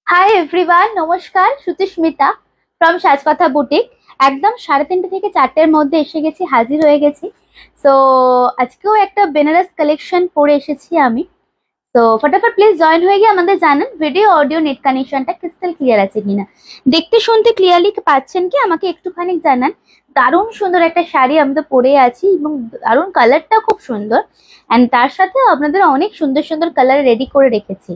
High everyone, নমস্কার। Suchismita from Saajkatha boutique. একদম 3:30 থেকে 4টের মধ্যে এসে গেছি, হাজির হয়ে গেছি। সো আজকেও একটা বেনারস কালেকশন পরে এসেছি আমি। তো ফটাফট প্লিজ জয়েন হয়ে গিয়ে আমাদের জানান ভিডিও অডিও নেট কানেকশনটা ক্রিস্টাল ক্লিয়ার আছে কিনা, দেখতে শুনতে ক্লিয়ারলি পাচ্ছেন কি, আমাকে একটুখানি জানান। দারুণ সুন্দর একটা শাড়ি আমি তো পরে আছি এবং দারুণ কালারটা খুব সুন্দর। অ্যান্ড তার সাথে আপনাদের অনেক সুন্দর সুন্দর কালার রেডি করে রেখেছি।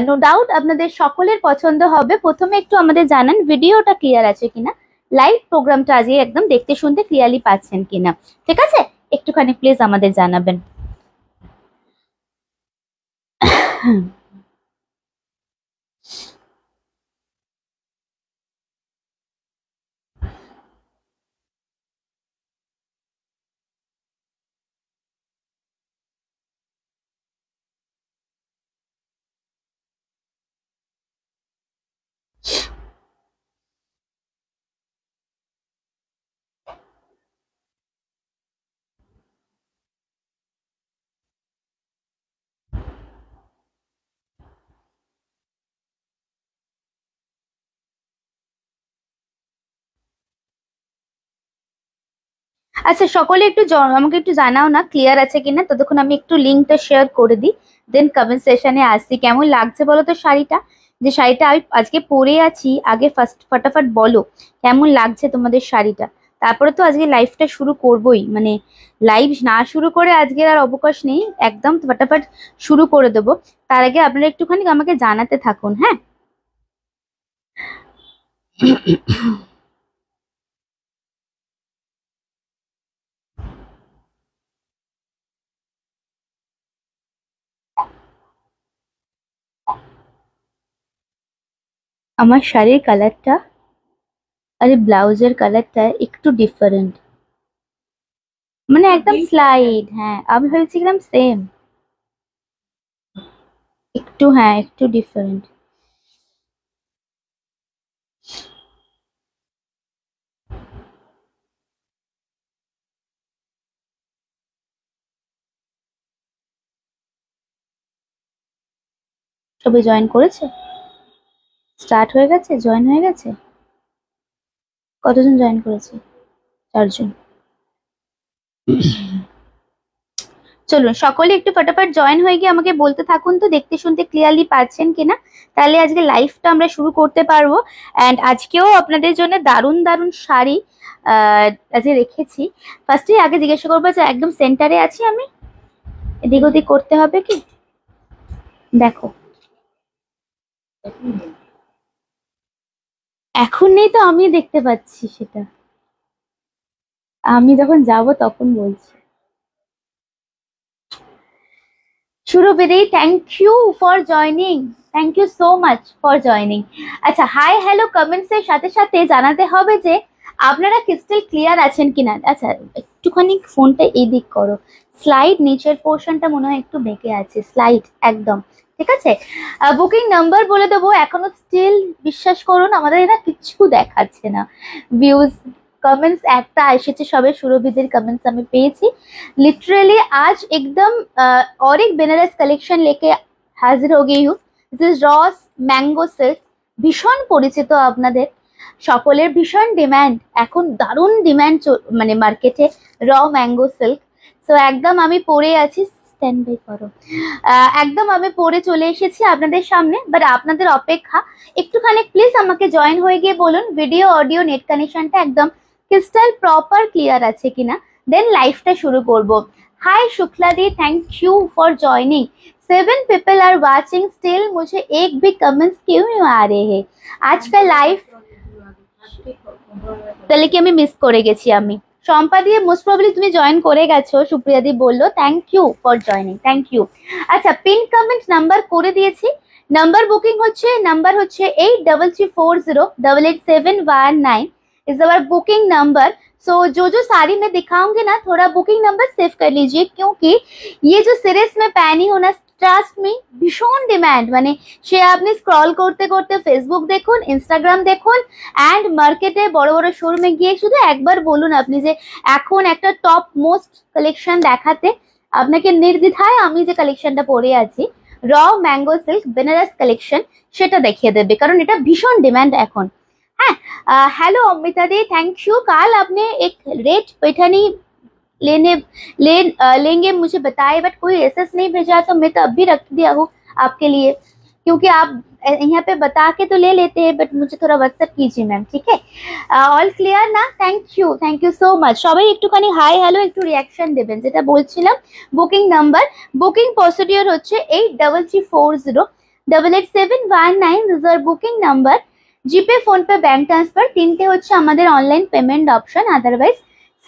নো ডাউট আপনাদের সকলের পছন্দ হবে। প্রথমে একটু আমাদের জানান ভিডিওটা ক্লিয়ার আছে কিনা, লাইভ প্রোগ্রামটা আজকে একদম দেখতে শুনতে ক্লিয়ারলি পাচ্ছেন কিনা। ঠিক আছে, একটুখানি প্লিজ আমাদের জানাবেন। আচ্ছা, সকলে একটু আমাকে একটু জানাও না ক্লিয়ার আছে কিনা, ততক্ষণ আমি একটু লিঙ্কটা শেয়ার করে দিই, দেন কমেন্ট সেশনে আসছি। কেমন লাগছে বলো তো শাড়িটা, যে শাড়িটা আমি আজকে পরে আছি। আগে ফার্স্ট ফটাফট বলো কেমন লাগছে তোমাদের শাড়িটা, তারপরে তো আজকে লাইভটা শুরু করবোই। মানে লাইভ না শুরু করে আজকের আর অবকাশ নেই, একদম ফটাফট শুরু করে দেবো। তার আগে আপনারা একটুখানি আমাকে জানাতে থাকুন, হ্যাঁ। আমার শাড়ির কালারটা আর ব্লাউজের কালারটা একটু ডিফারেন্ট, মানে একদম স্লাইড। হ্যাঁ, আমি ভেবেছিলাম সেম, একটু হ্যাঁ একটু ডিফারেন্ট। সবাই জয়েন করেছে, স্টার্ট হয়ে গেছে, জয়েন হয়ে গেছে। কতজন জয়েন করেছে? 4জন। চলুন সকলে একটু ফটাফট জয়েন হয়ে গিয়ে আমাকে বলতে থাকুন তো দেখতে শুনতে ক্লিয়ারলি পাচ্ছেন কিনা, তাহলে আজকে লাইভটা আমরা শুরু করতে পারবো। অ্যান্ড আজকেও আপনাদের জন্য দারুণ দারুণ শাড়ি আজকে রেখেছি। ফার্স্টে আগে জিজ্ঞাসা করবো যে একদম সেন্টারে আছি আমি, এদিক ওদিক করতে হবে কি? দেখো এখন নেই তো, আমি দেখতে পাচ্ছি সেটা, আমি যখন যাব তখন বলছি। সুরভিদি, thank you for joining, thank you so much for joining. আচ্ছা, হাই হ্যালো কমেন্টস এর সাথে সাথে জানাতে হবে যে আপনারা ক্রিস্টাল ক্লিয়ার আছেন কিনা। আচ্ছা, একটুখানি ফোনটা এদিক করো, স্লাইড নিচের পোর্শনটা মনে হয় একটু বেঁকে আছে, স্লাইড একদম ঠিক আছে। বুকিং নাম্বার বলে দেবো, এখনো স্টিল বিশ্বাস করুন আমাদের না কিছু দেখাচ্ছে না। ভিউজ कमेंट्स একটা এসেছে সবে, সুরভিদের कमेंट्स আমি পেয়েছি। लिटरली आज एकदम और एक बेनारस कलेक्शन लेके हाजिर हो गई हूँ। This is Ross mango silk, ভীষণ পরিচিত আপনাদের সকলের, ভীষণ ডিমান্ড এখন, দারুণ ডিমান্ড মানে মার্কেটে র ম্যাঙ্গো সিল্ক। সো একদম আমি পরে আছি, স্ট্যান্ড বাই করো। একদম আমি পরে চলে এসেছি আপনাদের সামনে, বাট আপনাদের অপেক্ষা একটুখানি প্লিজ আমাকে জয়েন হয়ে গিয়ে বলুন ভিডিও অডিও নেট কানেকশনটা একদম ক্রিস্টাল প্রপার ক্লিয়ার আছে কিনা, देन लाइफটা শুরু করব। Hi Shukla di, thank you for joining. 7 people are watching still, मुझे एक भी कमेंट्स क्यों नहीं आ रहे हैं आज का लाइव, তাহলে কি আমি মিস করে গেছি? আমি শম্পা দিয়ে মোস্ট প্রবাবলি তুমি জয়েন করে গেছো, সুপ্রিয়া দি বললো thank you for joining, thank you. আচ্ছা, পিন কমেন্ট নাম্বার করে দিয়েছি, নাম্বার বুকিং হচ্ছে, নাম্বার হচ্ছে 8340888719 is our booking number. So जो साड़ी मैं दिखाऊंगी ना, थोड़ा बुकिंग नंबर सेव कर लीजिए, क्योंकि ये जो सीरीज में पहनी हो ना, ট্রাস্ট মি ভীষণ ডিমান্ড। মানে সে আপনি স্ক্রল করতে করতে ফেসবুক দেখুন, ইনস্টাগ্রাম দেখুন, অ্যান্ড মার্কেটে বড় বড় শোরুমে গিয়ে শুধু একবার বলুন আপনি যে এখন একটা টপ মোস্ট কালেকশন দেখাতে, আপনাকে নির্দ্বিধায় আমি যে কালেকশনটা পরে আছি র ম্যাঙ্গো সিল্ক বেনারস কালেকশন সেটা দেখিয়ে দেবে, কারণ এটা ভীষণ ডিমান্ড এখন। হ্যাঁ, hello Amita the, thank you. कल आपने एक रेड पैठनी लेंगे मुझे बताए, बट कोई एसएस नहीं भेजा, तो मैं तो अभी रख दिया हूँ आपके लिए, क्योंकि आप यहाँ पे बता के तो ले लेते हैं, बट मुझे थोड़ा व्हाट्सएप कीजिए मैम, ठीक है। ऑल क्लियर ना? Thank you so much. সবাই একটুখানি হাই হ্যালো একটু রিয়াকশন দেবেন। যেটা বলছিলাম, বুকিং নাম্বার, বুকিং প্রসিডিওর হচ্ছে 8340888719, রিজার্ভ বুকিং নাম্বার, জিপে, ফোন পে, ব্যাংক ট্রান্সফার, তিনটে হচ্ছে আমাদের online payment option. Otherwise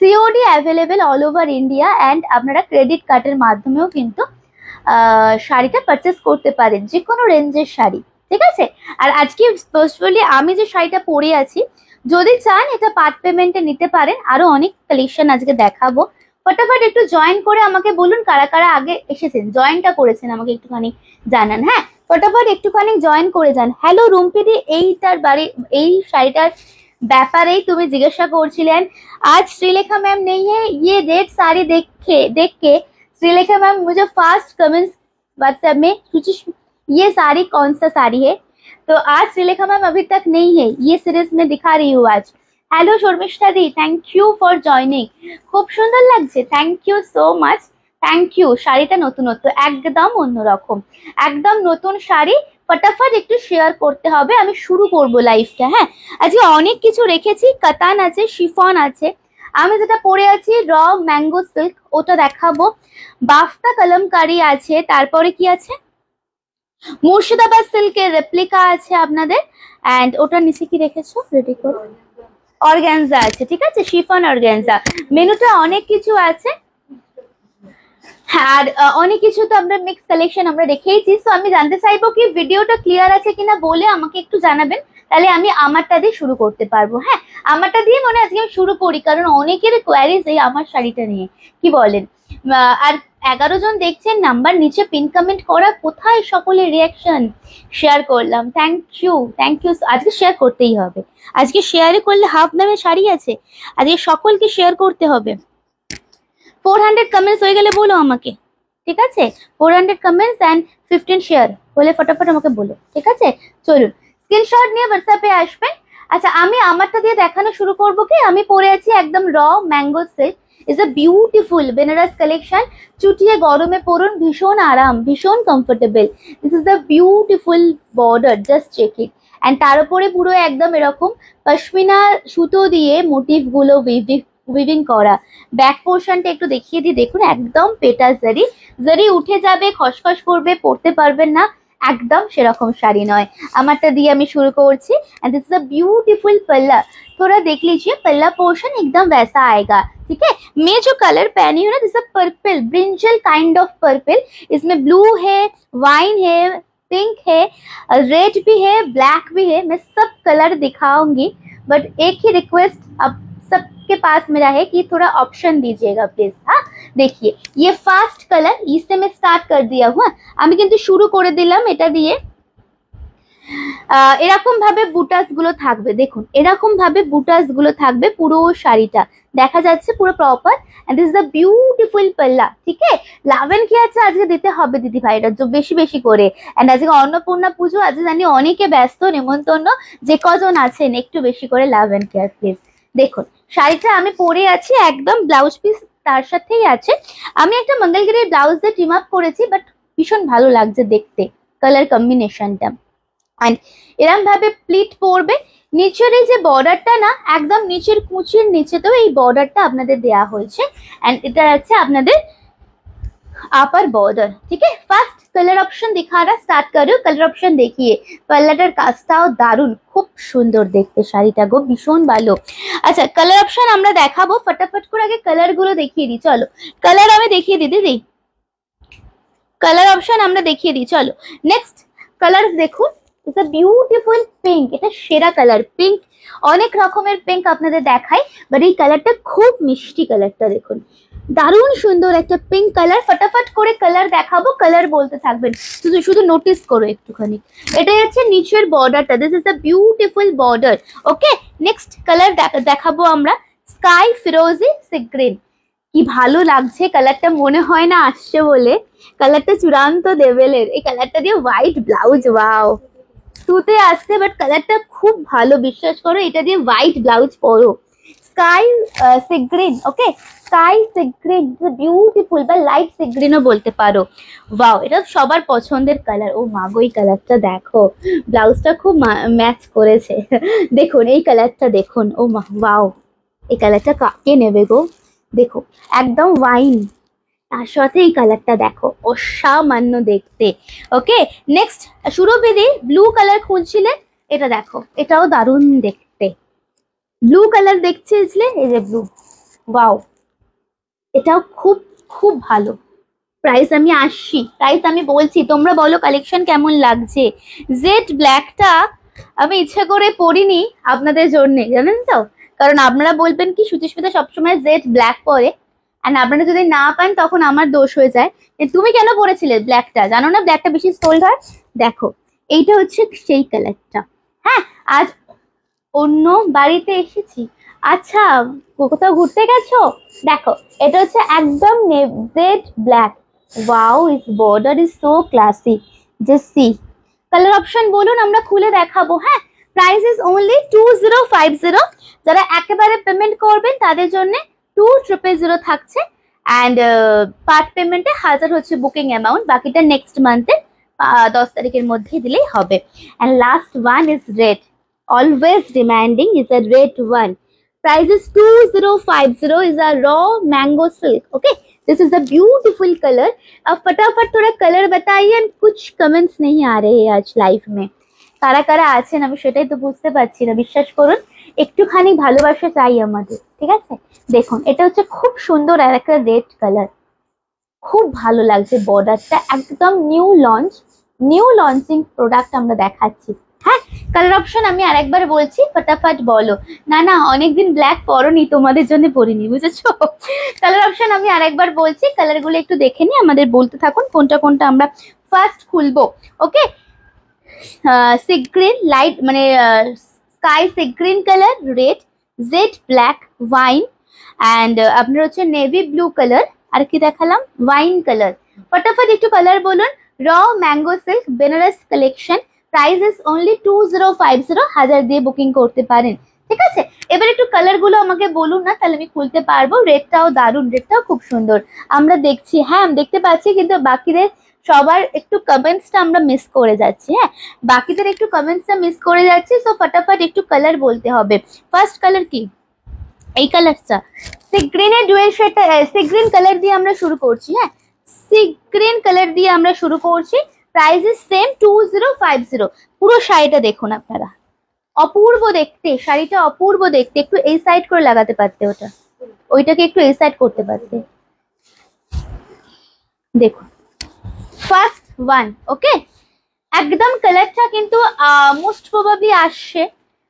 COD available all over India, and আপনারা ক্রেডিট কার্ডের মাধ্যমেও কিন্তু শাড়িটা পারচেস করতে পারেন, যে কোনো রেঞ্জের শাড়ি, ঠিক আছে। আর আজকে স্পেশালি আমি যে শাড়িটা পরে আছি, যদি চান এটা পার্ট পেমেন্টে নিতে পারেন। আরো অনেক কালেকশন আজকে দেখাবো। ফটাফট একটু জয়েন করে আমাকে বলুন কারা কারা আগে এসেছেন, জয়েনটা করেছেন, আমাকে একটুখানি জানান। হ্যাঁ, ফটাফট একটুখানি জয়েন করে যান। হ্যালো রুম্পিদি, এইটার বাড়ি, এই শাড়িটার ব্যাপারেই তুমি জিজ্ঞাসা করছিলেন। आज श्रीलेखा मैम नहीं है, ये रेड साड़ी देख के श्रीलेखा मैम मुझे फास्ट कमेंट्स व्हाट्सएप में, ये साड़ी कौन सा साड़ी है, तो आज श्रीलेखा मैम अभी तक नहीं है, ये सीरीज में दिखा रही हूँ आज। Hello Sharmishtha di, thank you for joining, खूब सुंदर লাগছে, thank you so much, thank you. শাড়িটা নতুনত্ব, একদম অন্যরকম, একদম নতুন শাড়ি। ফটাফট একটু শেয়ার করতে হবে, আমি শুরু করব লাইভটা। হ্যাঁ, আজকে অনেক কিছু রেখেছি, কাতান আছে, শিফন আছে। আমি যেটা পরে আছি র ম্যাঙ্গো সিল্ক, ওটা দেখাবো। বাফতা কলমকারি আছে, তারপরে কি আছে, মুর্শিদাবাদ সিল্কের রেপ্লিকা আছে আপনাদের, অ্যান্ড ওটার নিচে কি রেখেছো, রেডি করে অর্গানজা আছে, ঠিক আছে, শিফন অর্গানজা। মেনুটা অনেক কিছু আছে, আর অনেক কিছু তো আমরা মিক্স কালেকশন আমরা রেখেইছি। সো আমি জানতে চাইবো কি ভিডিওটা ক্লিয়ার আছে কিনা বলে আমাকে একটু জানাবেন, তাহলে আমি আমারটা দিয়ে শুরু করতে পারবো। হ্যাঁ, আমারটা দিয়ে মনে আজকে আমি শুরু করি, কারণ অনেকের কোয়ারিজ এই আমার শাড়িটা নিয়ে, কি বলেন। আর 11 জন দেখছেন, নাম্বার নিচে পিন কমেন্ট করা, কোথায় সকলের রিয়াকশন শেয়ার করলাম। Thank you. আজকে শেয়ার করতেই হবে, আজকে শেয়ারে করলে হাফ দামে শাড়ি আছে, আজকে সকলকে শেয়ার করতে হবে। 400 কমেন্টস হয়ে গেলে বলো আমাকে, ঠিক আছে। 400 কমেন্টস অ্যান্ড 15 শেয়ার হলে ফটাফট আমাকে বলো, ঠিক আছে। চলুন স্ক্রিনশট নিয়ে হোয়াটসঅ্যাপে আসবেন। আচ্ছা, আমি আমারটা দিয়ে দেখানো শুরু করবো। কি আমি পরে আছি একদম র mango silk, is a beautiful Banaras collection. চুটিয়ে গরমে পরুন, ভীষণ আরাম, ভীষণ comfortable. This is the beautiful border, just check it. And তার উপরে পুরো একদম এরকম পশমিনা সুতো দিয়ে মোটিভ গুলো উইভিং করা। ব্যাক পোর্শনটা একটু দেখিয়ে দিই, দেখুন একদম পেটা জারি উঠে যাবে, খসখস করবে, পরতে পারবেন না, একদম সেরকম শাড়ি নয়। আমারটা দিয়ে আমি শুরু করছি। And this is a beautiful पल्ला, थोड़ा देख लीजिए पल्ला पोर्शन एकदम वैसा आएगा, ठीक है। मैं जो कलर पहनी हूँ ना, this purple, brinjal kind of purple, इसमें ब्लू है, वाइन है, पिंक है, रेड भी है, ब्लैक भी है। मैं सब कलर दिखाऊंगी, बट एक ही रिक्वेस्ट अब सबके पास मेरा है कि थोड़ा ऑप्शन दीजिएगा प्लीज। हाँ, देखिए ये फास्ट कलर, इससे मैं स्टार्ट कर दिया हूँ। আমি কিন্তু শুরু করে দিলাম এটা দিয়ে। এরকম ভাবে বুটাস গুলো থাকবে, দেখুন এরকম ভাবে বুটাস গুলো থাকবে, পুরো শাড়িটা দেখা যাচ্ছে পুরো proper. And this is the beautiful পাল্লা, ঠিক আছে। লাভেন কি আছে আজকে দিতে হবে দিদি ভাইরা বেশি বেশি করে। এন্ড আজকে অন্নপূর্ণা পুজো, আজকে জানি অনেকে ব্যস্ত, নেমন্তন্ন যে কজন আছেন একটু বেশি করে লাভেন কেয়ার প্লিজ। দেখুন শাড়িটা আমি পরে আছি, একদম ব্লাউজ পিস তার সাথেই আছে। আমি একটা মঙ্গলগিরির ব্লাউজ দিয়ে টিম আপ করেছি, বাট ভীষণ ভালো লাগছে দেখতে কালার কম্বিনেশনটা। এন্ড এরকম ভাবে প্লিট পরবে। নিচের এই যে বর্ডারটা না, একদম নিচের কুচির নিচেতেও এই বর্ডারটা আপনাদের দেয়া হয়েছে। এন্ড এটা আছে আপনাদের আপার বর্ডার, ঠিক है। ফার্স্ট কালার অপশন दिखा रहा, स्टार्ट करो। कलर ऑप्शन देखिए, পাল্লাটার কাজটাও দারুণ, খুব সুন্দর দেখতে শাড়িটা গো, ভীষণ ভালো। আচ্ছা, কালার অপশন আমরা দেখাবো, ফটাফট করে আগে কালার গুলো দেখিয়ে দিই। চলো কালার আমি দেখিয়ে দিই দিদি, কালার অপশন আমরা দেখিয়ে দিই। চলো নেক্সট কালার দেখুন, ইটস আ বিউটিফুল পিঙ্ক। এটা সেরা কালার পিঙ্ক, অনেক রকমের পিঙ্ক আপনাদের দেখাই, বাট এই কালারটা খুব মিষ্টি কালারটা দেখুন, দারুণ সুন্দর একটা পিঙ্ক কালার। ফটাফট করে কালার দেখাবো, কালার বলতে থাকবেন, শুধু শুধু নোটিস করো একটুখানি। এটা হচ্ছে নিচের বর্ডারটা, this is a beautiful border. Okay, next colour দেখাবো আমরা, স্কাই ফিরোজি সি গ্রিন। কি ভালো লাগছে কালারটা, মনে হয় না আসছে বলে। কালারটা চূড়ান্ত লেভেলের। এই কালারটা দিয়ে হোয়াইট ব্লাউজ, ওয়াও, টুতে আসছে বাট কালারটা খুব ভালো, বিশ্বাস করো। এটা দিয়ে হোয়াইট ব্লাউজ পরো, স্কাই সি গ্রিন, ওকে, স্কাই সি গ্রিন, বিউটিফুল, বা লাইট সি গ্রিনও বলতে পারো। ওয়াও, এটা সবার পছন্দের কালার। ও মা গো, এই কালারটা দেখো, ব্লাউজটা খুব ম্যাচ করেছে। দেখুন এই কালারটা দেখুন, ও মা, ওয়াও, এই কালারটা কাকে নেবে গো? দেখো একদম ওয়াইন, তার সাথে এই কালারটা দেখো, অসামান্য দেখতে। ওকে, নেক্সট সুরভিদি ব্লু কালার খুঁজছিলে, এটা দেখো, এটাও দারুণ দেখতে। ব্লু কালার দেখছিলে, এই যে ব্লু, ওয়াও, এটাও খুব খুব ভালো। প্রাইস আমি আসছি, প্রাইস আমি বলছি, তোমরা বলো কালেকশন কেমন লাগছে। জেড ব্ল্যাকটা আমি ইচ্ছা করে পরিনি আপনাদের জন্য, জানেন তো, কারণ আপনারা বলবেন কি সুচিস্মিতা সবসময় জেড ব্ল্যাক পরে, আর আপনারা যদি না পান তখন আমার দোষ হয়ে যায়। তুমি কেন পরেছিলে ব্ল্যাকটা? জানো না ব্ল্যাকটা বেশি সোল্ড হয়। দেখো এইটা হচ্ছে সেই কালারটা। হ্যাঁ, আজ অন্য বাড়িতে এসেছি। আচ্ছা, কোথাও ঘুরতে গেছো? দেখো এটা হচ্ছে একদম jade black. Wow, is border is so classy. Just see, colour option বলুন, আমরা খুলে দেখাবো। হ্যাঁ, প্রাইস ইজ অনলি 2050। যারা একেবারে পেমেন্ট করবেন তাদের জন্য 2000 থাকছে, অ্যান্ড পার্ট পেমেন্টে 1000 হচ্ছে বুকিং অ্যামাউন্ট, বাকিটা নেক্সট মান্থে 10 তারিখের মধ্যে দিলেই হবে। And last one is red, always demanding, is a red one. Price is 2050, is a raw mango silk. Okay, this is a beautiful color. अब फटाफट थोड़ा कलर बताइए, and कुछ कमेंट्स नहीं आ रहे हैं आज लाइफ में। কারা কারা আছেন আমি সেটাই তো বুঝতে পারছি না, বিশ্বাস করুন, একটুখানি ভালোবাসা চাই আমাদের, ঠিক আছে। দেখুন এটা হচ্ছে খুব সুন্দর আর একটা রেড কালার, খুব ভালো লাগছে। বর্ডারটা একদম নিউ লঞ্চিং প্রোডাক্ট আমরা দেখাচ্ছি। হ্যাঁ, কালার অপশন আমি আরেকবার বলছি, ফটাফট বলো। না না, অনেকদিন ব্ল্যাক পরনি, তোমাদের জন্য পরিনি, বুঝেছো। কালার অপশন আমি আরেকবার বলছি, কালার গুলো একটু দেখে নি, আমাদের বলতে থাকুন কোনটা কোনটা আমরা ফার্স্ট খুলবো। ওকে, সি গ্রিন লাইট, মানে sky sea green colour, red, jet black, wine, and আপনার হচ্ছে নেভি ব্লু কালার, আর কি দেখালাম, ওয়াইন কালার। ফটাফট একটু কালার বলুন। Raw mango silk Banaras collection, price is only 2050, 1000 দিয়ে বুকিং করতে পারেন, ঠিক আছে। এবার একটু কালার গুলো আমাকে বলুন না, তাহলে আমি খুলতে পারবো। রেডটাও দারুণ, রেডটাও খুব সুন্দর, আমরা দেখছি, হ্যাঁ আমি দেখতে পাচ্ছি, কিন্তু বাকিদের সবার একটু কমেন্টসটা আমরা মিস করে যাচ্ছি। হ্যাঁ, বাকিদের একটু কমেন্টসটা মিস করে যাচ্ছি, সো ফটাফট একটু কালার বলতে হবে। ফার্স্ট কালার কি? এই কালারটা সি গ্রিনের ডুয়েল শেডটা, সি গ্রিন কালার দিয়ে আমরা শুরু করছি। হ্যাঁ, সি গ্রিন কালার দিয়ে আমরা শুরু করছি। Price is same 2050। পুরো শাড়িটা দেখুন আপনারা, অপূর্ব দেখতে, শাড়িটা অপূর্ব দেখতে। একটু এই সাইড করে লাগাতে পারতে, ওইটাকে একটু এই সাইড করতে পারতে। দেখুন ফার্স্ট ওয়ান, ওকে, একদম কালারটা কিন্তু মোস্ট প্রবাবলি আসছে,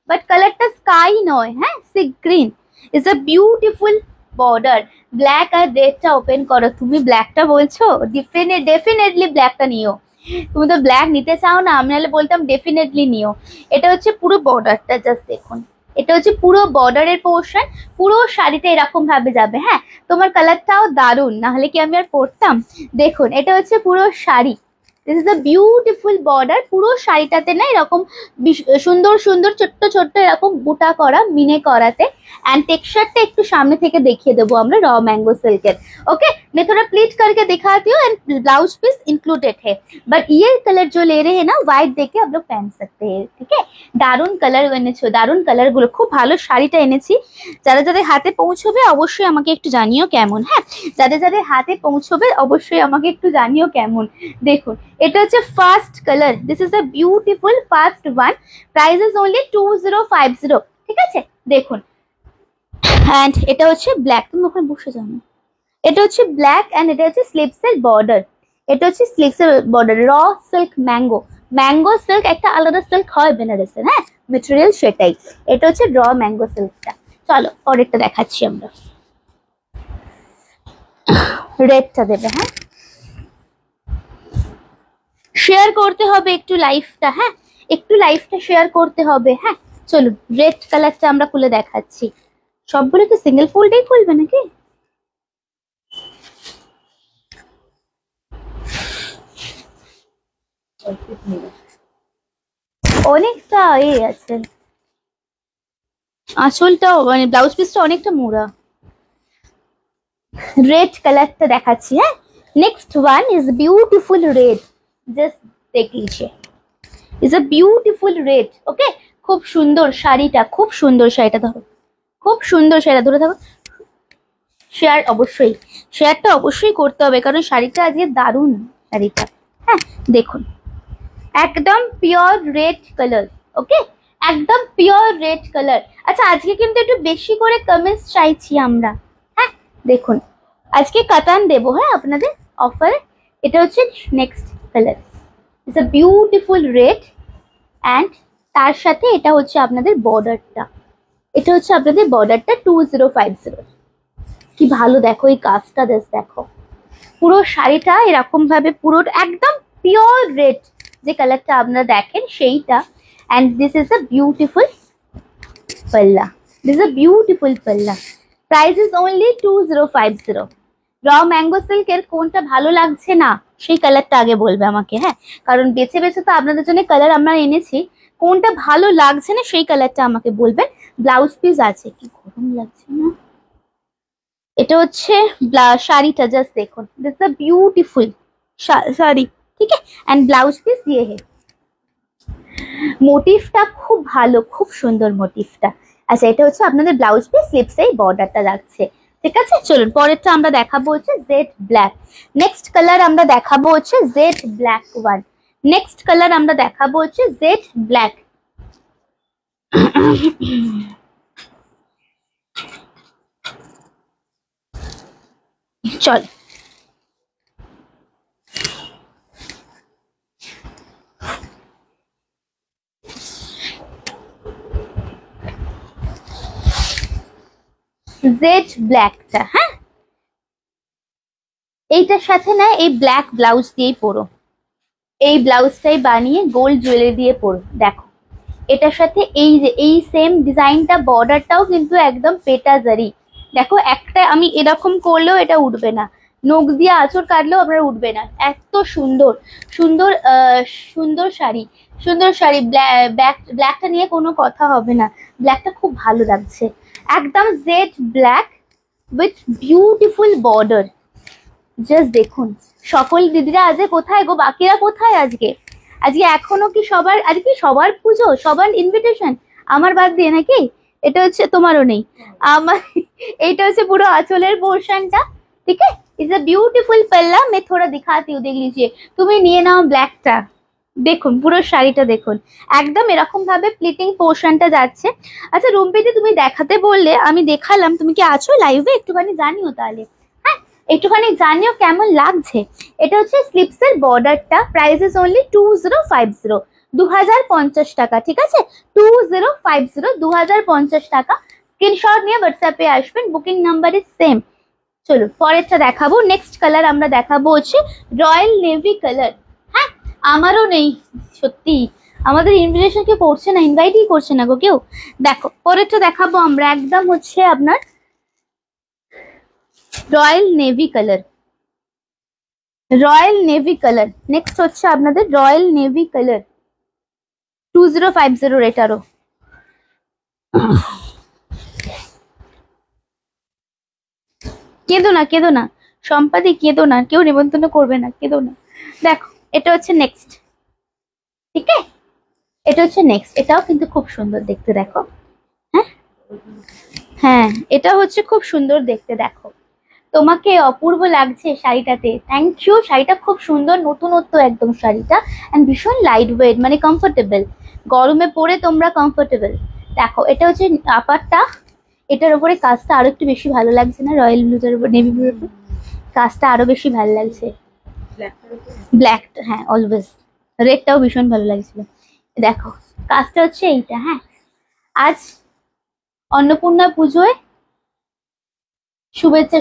বাট কালারটা স্কাই নয়। হ্যাঁ, sea green is a beautiful border. Black আর রেডটা ওপেন করো। তুমি ব্ল্যাকটা বলছো, ডেফিনেটলি ব্ল্যাকটা নিও। তুমি তো ব্ল্যাক নিতে চাও না, আমি নাহলে বলতাম ডেফিনেটলি নিও। এটা হচ্ছে পুরো বর্ডারটা, জাস্ট দেখুন, এটা হচ্ছে পুরো বর্ডারের পোর্শন, পুরো শাড়িটা এরকম ভাবে যাবে। হ্যাঁ, তোমার কালারটাও দারুণ, না হলে কি আমি আর পরতাম। দেখুন এটা হচ্ছে পুরো sari, this is a beautiful border. পুরো শাড়িটাতে না এরকম সুন্দর সুন্দর ছোট্ট ছোট্ট এরকম বুটা করা, মিনে করাতে। एंड टेक्सचरটা একটু সামনে থেকে দেখিয়ে দেবো আমরা র मैंगो सिल्क। ओके, मैं थोड़ा प्लीट करके दिखाती हूँ। एंड ब्लाउज पीस इंक्लूडेड है, बट ये कलर जो ले रहे हैं ना व्हाइट देके आप लोग पहन सकते हैं, ठीक है। দারুণ কালার এনেছো, দারুণ কালার গুলো, খুব ভালো শাড়িটা এনেছি। যারা যাদের হাতে পৌঁছবে অবশ্যই আমাকে একটু জানিও কেমন। হ্যাঁ, যাদের যাদের হাতে পৌঁছবে অবশ্যই আমাকে একটু জানিও কেমন। দেখুন এটা হচ্ছে first colour, this is a beautiful first one. Price is only 2050, ঠিক আছে। দেখুন, এন্ড এটা হচ্ছে ব্ল্যাক, তুমি ওখানে বসে যাও না। এটা হচ্ছে ব্ল্যাক এন্ড এটা হচ্ছে স্লিভস এর বর্ডার। এটা হচ্ছে স্লিভস এর border, raw silk mango silk একটা আলাদা সিল্ক হয় বেনারসের। হ্যাঁ, মেটেরিয়াল সেটাই। এটা হচ্ছে র ম্যাঙ্গো সিল্কটা। চলো পরেরটা দেখাচ্ছি আমরা। রেডটা দেবে। হ্যাঁ, শেয়ার করতে হবে একটু লাইফটা। হ্যাঁ, একটু লাইফটা শেয়ার করতে হবে। হ্যাঁ, চলুন রেড কালারটা আমরা খুলে দেখাচ্ছি। সবগুলো তো সিঙ্গেল ফোল্ডেই খুলবে নাকি? অনেকটা এই আছে, আঁচলটা মানে ব্লাউজ পিসটা অনেকটা মোড়া। রেড কালারটা দেখাচ্ছি, হ্যাঁ। Next one is beautiful red, just দেখ লিজিয়ে, ইজ আ বিউটিফুল রেড। ওকে, খুব সুন্দর শাড়িটা, খুব সুন্দর শাড়িটা, ধরো খুব সুন্দর শাড়িটা, ধরে থাকো। শেয়ার অবশ্যই, শেয়ারটা অবশ্যই করতে হবে, কারণ শাড়িটা আজকে দারুণ শাড়িটা। হ্যাঁ দেখুন, একদম পিওর রেড কালার। ওকে, একদম পিওর রেড কালার। আচ্ছা আজকে কিন্তু একটু বেশি করে কমেন্টস চাইছি আমরা। হ্যাঁ দেখুন, আজকে কাতান দেবো, হ্যাঁ আপনাদের অফার। এটা হচ্ছে next colour, it's a beautiful red, and তার সাথে এটা হচ্ছে আপনাদের বর্ডারটা, এটা হচ্ছে আপনাদের বর্ডারটা 2050। কি ভালো দেখো এই কাজটা, দেখো পুরো শাড়িটা এরকম ভাবে পুরো একদম পিওর রেড যে কালারটা আপনারা দেখেন সেইটা। And this is a beautiful পাল্লা, দিস ইজ আ বিউটিফুল পাল্লা। Price is only 2050। র ম্যাঙ্গো সিল্কের কোনটা ভালো লাগছে না সেই কালারটা আগে বলবে আমাকে, হ্যাঁ, কারণ বেছে বেছে তো আপনাদের জন্য কালার আমরা এনেছি, কোনটা ভালো লাগছে না সেই কালারটা আমাকে বলবেন। ব্লাউজ পিস আছে, কি গরম লাগছে না। এটা হচ্ছে শাড়িটা, জাস্ট দেখুন, this is a beautiful sari, ঠিক আছে। এন্ড ব্লাউজ পিস দিয়ে হে, মোটিভটা খুব ভালো, খুব সুন্দর মোটিভটা। আচ্ছা এটা হচ্ছে আপনাদের ব্লাউজ পিস, স্লিপসে এই বর্ডারটা যাচ্ছে, ঠিক আছে। চলুন পরেরটা আমরা দেখাবো হচ্ছে জেড ব্ল্যাক। নেক্সট কালার আমরা দেখাবো হচ্ছে jet black one. Next colour আমরা দেখাবো হচ্ছে জেড ব্ল্যাক। চল জেড ব্ল্যাকটা, হ্যাঁ এইটার সাথে না এই ব্ল্যাক ব্লাউজ দিয়েই পরো, এই ব্লাউজটাই বানিয়ে গোল্ড জুয়েলারি দিয়ে পরো। দেখো এটার সাথে এই যে এই সেম ডিজাইনটা, বর্ডারটাও কিন্তু একদম পেটা জারি। দেখো একটা আমি এরকম করলেও এটা উঠবে না, নখ দিয়ে আঁচড় কাটলেও আপনার উঠবে না, এত সুন্দর সুন্দর সুন্দর শাড়ি, সুন্দর শাড়ি। ব্ল্যাকটা নিয়ে কোনো কথা হবে না, ব্ল্যাকটা খুব ভালো লাগছে, একদম jade black with beautiful border. Just দেখুন, সকল দিদিরা আজকে কোথায় গো, বাকিরা কোথায় আজকে? আজকে এখনো কি সবার, আজকে সবার পুজো, সবার ইনভিটেশন, আমার বাদ দিয়ে নাকি? এটা হচ্ছে তোমারও নেই, আমার এইটা হচ্ছে পুরো আঁচলের পোর্শনটা, ঠিক আছে। इट्स अ ब्यूटीफुल पल्ला, मैं थोड़ा दिखाती हूँ, देख लीजिए। তুমি নিয়ে নাও ব্ল্যাকটা, দেখুন পুরো শাড়িটা দেখুন, একদম এরকম ভাবে প্লিটিং পোর্শনটা যাচ্ছে। আচ্ছা রুম্পিদি তুমি দেখাতে বললে, আমি দেখালাম, তুমি কি আছো লাইভে? একটুখানি জানিও তাহলে, হ্যাঁ একটুখানি জানিও কেমন লাগছে। এটা হচ্ছে স্লিপসের বর্ডারটা, প্রাইস ইজ অনলি 2050, 2050 টাকা, ঠিক আছে। 2050, 2050 টাকা। স্ক্রিনশট নিয়ে হোয়াটসঅ্যাপে আসবেন, বুকিং নাম্বার ইজ সেম। চলো পরেরটা দেখাবো। নেক্সট কালার আমরা দেখাবো হচ্ছে রয়্যাল নেভি কালার। হ্যাঁ আমারও নেই সত্যি, আমাদের ইনভিটেশন কে করছে না, ইনভাইটই করছে না গো কেউ। দেখো পরেরটা দেখাবো আমরা, একদম হচ্ছে আপনার royal navy colour, royal navy colour. Next হচ্ছে আপনাদের রয়্যাল নেভি কালার, 2050 এটারও। কেঁদো না, কেঁদো না সম্পাদি, কেঁদো না, কেউ নিমন্ত্রণ করবে না, কেঁদো না। দেখো এটা হচ্ছে নেক্সট, ঠিক আছে, এটা হচ্ছে নেক্সট, এটাও কিন্তু খুব সুন্দর দেখতে, দেখো। হ্যাঁ হ্যাঁ এটা হচ্ছে খুব সুন্দর দেখতে, দেখো তোমাকে অপূর্ব লাগছে শাড়িটাতে, থ্যাংক ইউ। শাড়িটা খুব সুন্দর, নতুনত্ব একদম শাড়িটা, এন্ড ভীষণ লাইট ওয়েট, মানে কমফোর্টেবল, গরমে পরে তোমরা কমফোর্টেবল। দেখো এটা হচ্ছে আপারটা, এটার উপরে কাজটা আরো একটু বেশি ভালো লাগছে না, রয়্যাল ব্লুটার উপর, নেভি ব্লুর উপর কাজটা আরো বেশি ভালো লাগছে। ব্ল্যাক, হ্যাঁ অলওয়েজ, রেডটাও ভীষণ ভালো লাগছিল। দেখো কাজটা হচ্ছে এইটা, হ্যাঁ আজ অন্নপূর্ণা পুজোয় শুভেচ্ছা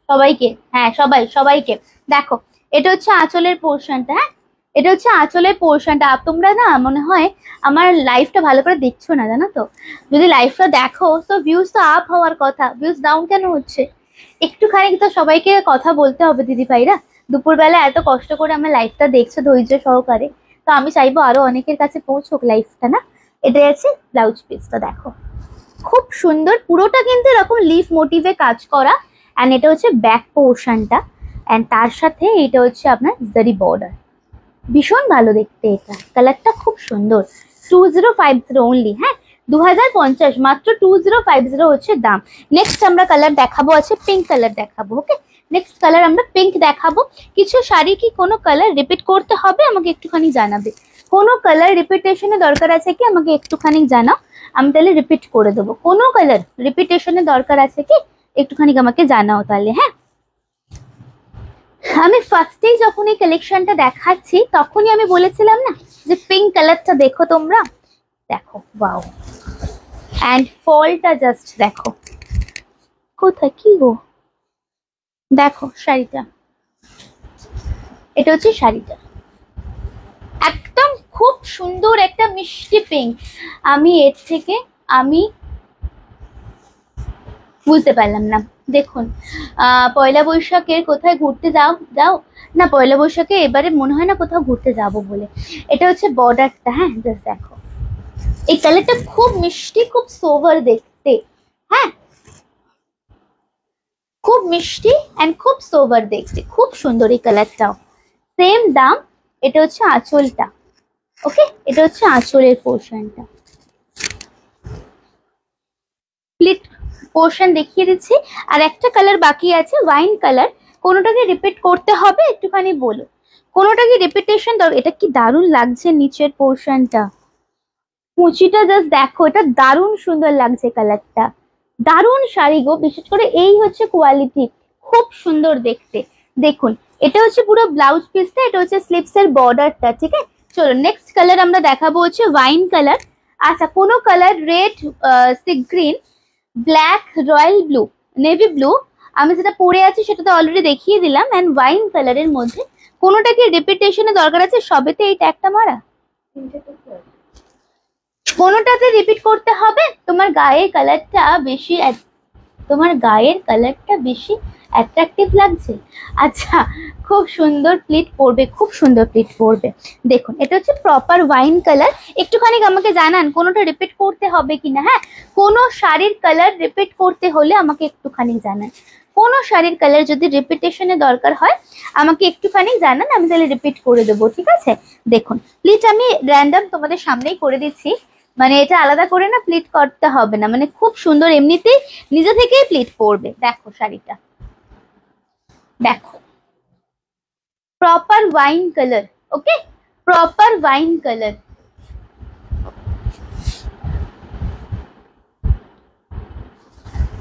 সবাইকে, হ্যাঁ সবাই সবাইকে। দেখো এটা হচ্ছে আঁচলের পোর্শনটা, হ্যাঁ এটা হচ্ছে আঁচলের পোর্শনটা। তোমরা না মনে হয় আমার লাইফটা ভালো করে দেখছো না, জানো তো, যদি লাইফটা দেখো তো ভিউজ তো আপ হওয়ার কথা, ভিউজ ডাউন কেন হচ্ছে? একটুখানি তো সবাইকে কথা বলতে হবে দিদি ভাইরা, দুপুরবেলা এত কষ্ট করে আমার লাইফটা দেখছো ধৈর্য সহকারে, তো আমি চাইবো আরো অনেকের কাছে পৌঁছুক লাইফটা না। এটাই আছে ব্লাউজ পিসটা, দেখো খুব সুন্দর, পুরোটা কিন্তু এরকম লিফ মোটিভে কাজ করা। অ্যান্ড এটা হচ্ছে ব্যাক পোর্শনটা, অ্যান্ড তার সাথে এটা হচ্ছে আপনার জারি বর্ডার। ভীষণ ভালো দেখতে, এটা কালারটা খুব সুন্দর। 2050 অনলি, হ্যাঁ 2050 মাত্র 2050 হচ্ছে দাম। নেক্সট আমরা কালার দেখাবো, আছে পিঙ্ক কালার দেখাবো। ওকে, নেক্সট কালার আমরা পিঙ্ক দেখাবো। কিছু শাড়ি কি কোনো কালার রিপিট করতে হবে আমাকে একটুখানি জানাবে। কোনো কালার রিপিটেশনের দরকার আছে কি আমাকে একটুখানি জানাও, আমি তাহলে রিপিট করে দেবো। কোনো কালার রিপিটেশনের দরকার আছে কি একটুখানি আমাকে জানাও তাহলে। হ্যাঁ, আমি ফার্স্টেই যখন এই কালেকশনটা দেখাচ্ছি তখনই আমি বলেছিলাম না যে পিঙ্ক কালারটা দেখো তোমরা, দেখো ওয়াও। অ্যান্ড ফলটা জাস্ট দেখো, কোথায় কি গো, দেখো শাড়িটা, এটা হচ্ছে শাড়িটা, একদম খুব সুন্দর একটা মিষ্টি পিঙ্ক। আমি এর থেকে আমি বুঝতে পারলাম না। দেখুন পয়লা বৈশাখের কোথায় ঘুরতে যাও না, পয়লা বৈশাখে এবারে মনে হয় না কোথাও ঘুরতে যাব বলে। এটা হচ্ছে বর্ডারটা, হ্যাঁ জাস্ট দেখো এই কালারটা খুব মিষ্টি, খুব সোভার দেখতে, হ্যাঁ খুব মিষ্টি অ্যান্ড খুব সোভার দেখতে, খুব সুন্দর এই কালারটাও। সেম দাম। এটা হচ্ছে আঁচলটা, ওকে এটা হচ্ছে আঁচলের পোর্শনটা। স্প্লিট পোর্শন দেখিয়ে দিচ্ছি। আর একটা কালার বাকি আছে ওয়াইন কালার, কোনোটাকে রিপিট করতে হবে একটুখানি বলো, কোনোটাকে রিপিটেশন দরকার। এটা কি দারুণ লাগছে নিচের পোর্শনটা, কুচিটা জাস্ট দেখো, এটা দারুণ সুন্দর লাগছে কালারটা, দারুণ শাড়ি গো। বিশেষ করে এই হচ্ছে কোয়ালিটি, খুব সুন্দর দেখতে। দেখুন এটা হচ্ছে পুরো ব্লাউজ পিসটা, এটা হচ্ছে স্লিপস এর বর্ডারটা, ঠিক আছে। চলো নেক্সট কালার আমরা দেখাবো হচ্ছে ওয়াইন কালার। আচ্ছা কোনো colour red, sea green, black, royal blue, navy blue, আমি যেটা পরে আছি সেটা তো অলরেডি দেখিয়ে দিলাম। অ্যান্ড ওয়াইন কালারের মধ্যে কোনোটা কি রিপিটেশনের দরকার আছে? সবেতে এই ট্যাগটা মারা, কোনোটাতে রিপিট করতে হবে? তোমার গায়ের কালারটা বেশি, তোমার গায়ের কালারটা বেশি অ্যাট্রাকটিভ লাগছে। আচ্ছা খুব সুন্দর প্লিট পড়বে, খুব সুন্দর প্লিট পড়বে। দেখুন এটা হচ্ছে প্রপার ওয়াইন কালার। একটুখানি আমাকে জানান কোনোটা রিপিট করতে হবে কিনা। হ্যাঁ, কোনো শাড়ির কালার রিপিট করতে হলে আমাকে একটুখানি জানান। কোনো শাড়ির কালার যদি রিপিটেশনের দরকার হয় আমাকে একটুখানি জানান, আমি তাহলে রিপিট করে দেবো, ঠিক আছে। দেখুন প্লিট আমি র্যান্ডম তোমাদের সামনেই করে দিচ্ছি, মানে এটা আলাদা করে না প্লিট করতে হবে না, মানে খুব সুন্দর এমনিতেই নিজে থেকেই প্লিট পড়বে। দেখো শাড়িটা, দেখো proper wine colour, okay proper wine colour,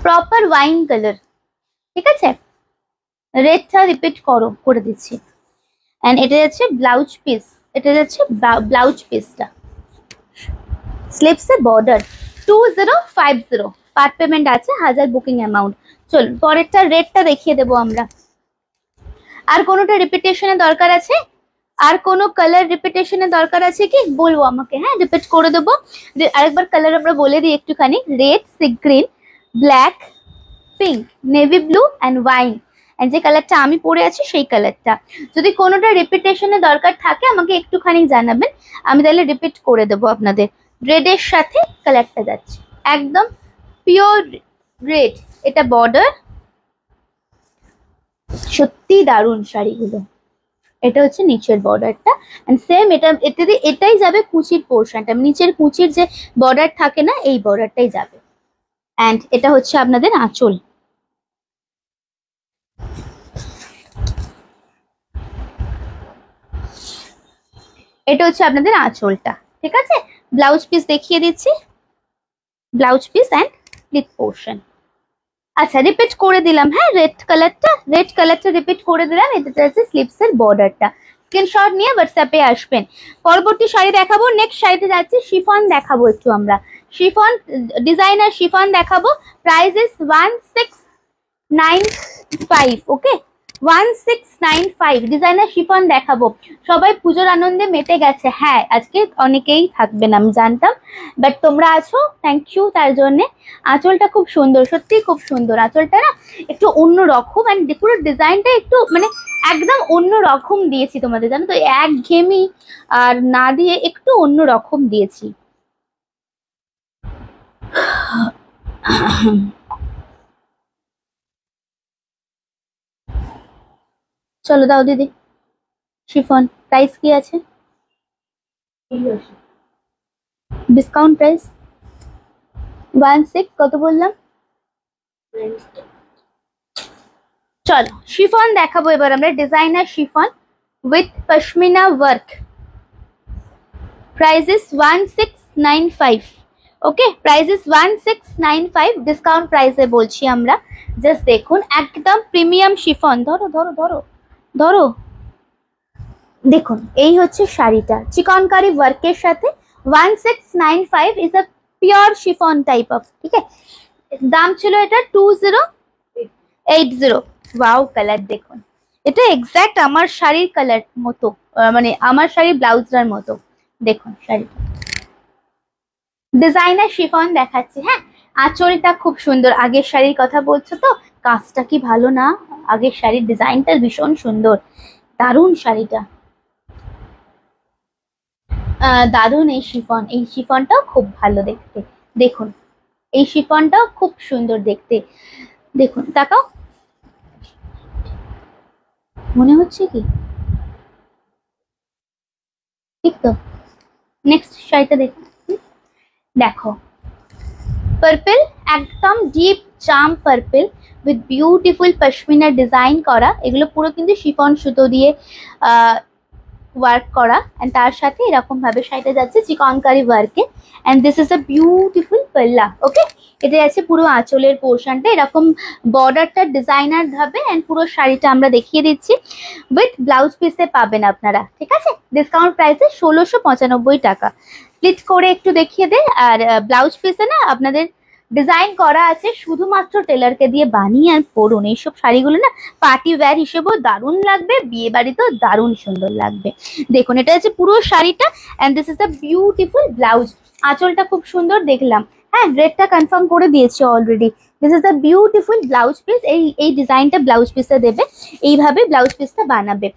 proper wine colour, ঠিক আছে। রেডটা রিপিট করে দিচ্ছি। এন্ড এটা যাচ্ছে ব্লাউজ পিস, এটা যাচ্ছে ব্লাউজ পিসটা, স্লিপস এ বর্ডার 2050, পার্ট পেমেন্ট আছে 1000 বুকিং অ্যামাউন্ট। চলুন পরেরটা রেডটা দেখিয়ে দেবো আমরা। আর কোনোটা রিপিটেশনের দরকার আছে? আর কোনো কালার রিপিটেশনের দরকার আছে কি বলবো আমাকে, হ্যাঁ রিপিট করে দেবো। আরেকবার কালার আমরা বলে দিই একটুখানি, red, sea green, black, pink, navy blue and wine. And যে কালারটা আমি পরে আছি সেই কালারটা। যদি কোনোটা রিপিটেশনের দরকার থাকে আমাকে একটুখানি জানাবেন, আমি তাহলে রিপিট করে দেবো আপনাদের। রেডের সাথে কালারটা যাচ্ছে একদম পিওর রেড, এটা বর্ডার, সত্যি দারুণ শাড়িগুলো। এটা হচ্ছে নিচের বর্ডারটা, এন্ড সেম এটাতে এটাই যাবে কুচির পোর্শনটা, নিচের কুচির যে বর্ডার থাকে না এই বর্ডারটাই যাবে। এন্ড এটা হচ্ছে আপনাদের আঁচল, এটা হচ্ছে আপনাদের আঁচলটা, ঠিক আছে। ব্লাউজ পিস দেখিয়ে দিচ্ছি, blouse piece and sleep portion. আচ্ছা রিপিট করে দিলাম, হ্যাঁ রেড কালারটা রিপিট করে দিলাম। এটা হচ্ছে স্লিপস এর বর্ডারটা, স্ক্রিনশট নিয়ে হোয়াটসঅ্যাপে আসবেন। পরবর্তী শাড়ি দেখাবো, নেক্সট শাড়িতে যাচ্ছি শিফন দেখাবো একটু আমরা, শিফন ডিজাইনার শিফন দেখাবো। Price is 1695, okay 1695 designer chiffon দেখাবো। সবাই পুজোর আনন্দে মেতে গেছে, হ্যাঁ আজকে অনেকেই থাকবেন আমি জানতাম, বাট তোমরা আছো, থ্যাংক ইউ তার জন্যে। আঁচলটা খুব সুন্দর, সত্যি খুব সুন্দর আঁচলটা না, একটু অন্য রকম। অ্যান্ড পুরো ডিজাইনটা একটু মানে একদম অন্য রকম দিয়েছি তোমাদের, জানো তো, একঘেয়েমি আর না দিয়ে একটু অন্য রকম দিয়েছি। চলো দাও দিদি। শিফন প্রাইস কি আছে? ডিসকাউন্ট প্রাইস 16 কত বললাম? চলো শিফন দেখাবো এবার আমরা, designer chiffon with pashmina work. Price is 1695। Okay, price is 1695, discount প্রাইসে বলছি আমরা। জাস্ট দেখুন একদম প্রিমিয়াম শিফন। ধরো ধরো ধরো ধরো, দেখুন এই হচ্ছে শাড়িটা চিকনকারি ওয়ার্কের সাথে। 1695 is a pure chiffon type of, ঠিক আছে। দাম ছিল এটা 2080। ওয়াও কালার দেখুন, এটা এক্স্যাক্ট আমার শাড়ির কালার মতো, মানে আমার শাড়ির ব্লাউজটার মতো। দেখুন শাড়িটা ডিজাইনার শিফন দেখাচ্ছি। হ্যাঁ, আঁচলটা খুব সুন্দর। আগের শাড়ির কথা বলছো তো, কাজটা কি ভালো না? আগের শাড়ির ডিজাইনটা ভীষণ সুন্দর, দারুণ শাড়িটা, দারুণ। এই শিফন, এই শিফনটাও খুব ভালো দেখতে। দেখুন এই শিফনটাও খুব সুন্দর দেখতে। দেখুন তাকাও, মনে হচ্ছে কি ঠিক তো? নেক্সট শাড়িটা দেখো। দেখো পার্পল, একদম deep jam purple with beautiful pashmina design করা। এগুলো পুরো কিন্তু শিফন সুতো দিয়ে ওয়ার্ক করা, এন্ড তার সাথে এরকম ভাবে শাড়িটা যাচ্ছে চিকনকারি ওয়ার্কে। And this is a beautiful পাল্লা। ওকে, এটা আছে পুরো আঁচলের পোর্শনটা এরকম বর্ডারটা ডিজাইনার ভাবে, এন্ড পুরো শাড়িটা আমরা দেখিয়ে দিচ্ছি উইথ ব্লাউজ পিসে পাবেন আপনারা, ঠিক আছে। ডিসকাউন্ট প্রাইসে 1695 টাকা। প্লিট করে একটু দেখিয়ে দে। আর ব্লাউজ পিসে না আপনাদের ডিজাইন করা আছে, শুধুমাত্র টেলারকে দিয়ে বানিয়ে আর পরুন। এইসব শাড়িগুলো না পার্টি ওয়্যার হিসেবেও দারুণ লাগবে, বিয়ে বাড়িতেও দারুণ সুন্দর লাগবে। দেখুন এটা হচ্ছে পুরো শাড়িটা, and this is the beautiful blouse. আঁচলটা খুব সুন্দর দেখলাম। হ্যাঁ, রেটটা কনফার্ম করে দিয়েছি already. This is the beautiful blouse piece. এই ডিজাইনটা ব্লাউজ পিসে দেবে, এইভাবে ব্লাউজ পিসটা বানাবে।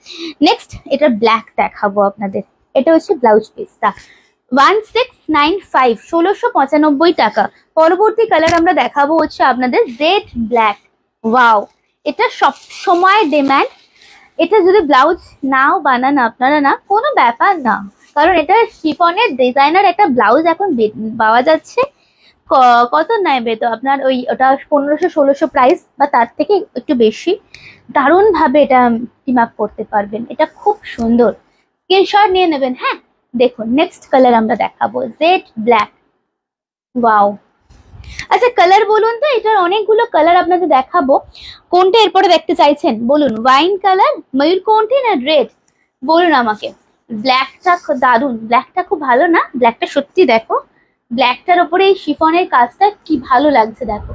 নেক্সট এটা ব্ল্যাক দেখাবো আপনাদের। এটা হচ্ছে ব্লাউজ পিসটা 1695, 1695 টাকা। পরবর্তী কালার আমরা দেখাবো হচ্ছে আপনাদের জেড ব্ল্যাক। ওয়াও, এটা সব সময় ডিমান্ড। এটা যদি ব্লাউজ নাও বানান আপনারা না, কোনো ব্যাপার না, কারণ এটা শিফনের ডিজাইনার একটা ব্লাউজ এখন পাওয়া যাচ্ছে। কত নেবে তো আপনার, ওই ওটা 1500-1600 প্রাইস, বা তার থেকে একটু বেশি। দারুণ ভাবে এটা টিম আপ করতে পারবেন, এটা খুব সুন্দর। স্ক্রিনশট নিয়ে নেবেন। হ্যাঁ, দেখুন নেক্সট কালার আমরা দেখাবো জেড ব্ল্যাক। ওয়াও, আচ্ছা কালার বলুন তো, এটার অনেকগুলো কালার আপনাদের দেখাবো, কোনটা এরপরে দেখতে চাইছেন বলুন? ওয়াইন কালার, ময়ূরকণ্ঠী না রেড? বলুন আমাকে। ব্ল্যাকটা দারুন, ব্ল্যাকটা খুব ভালো না? ব্ল্যাকটা সত্যি দেখো, ব্ল্যাকটার ওপরে এই শিফনের কাজটা কি ভালো লাগছে দেখো,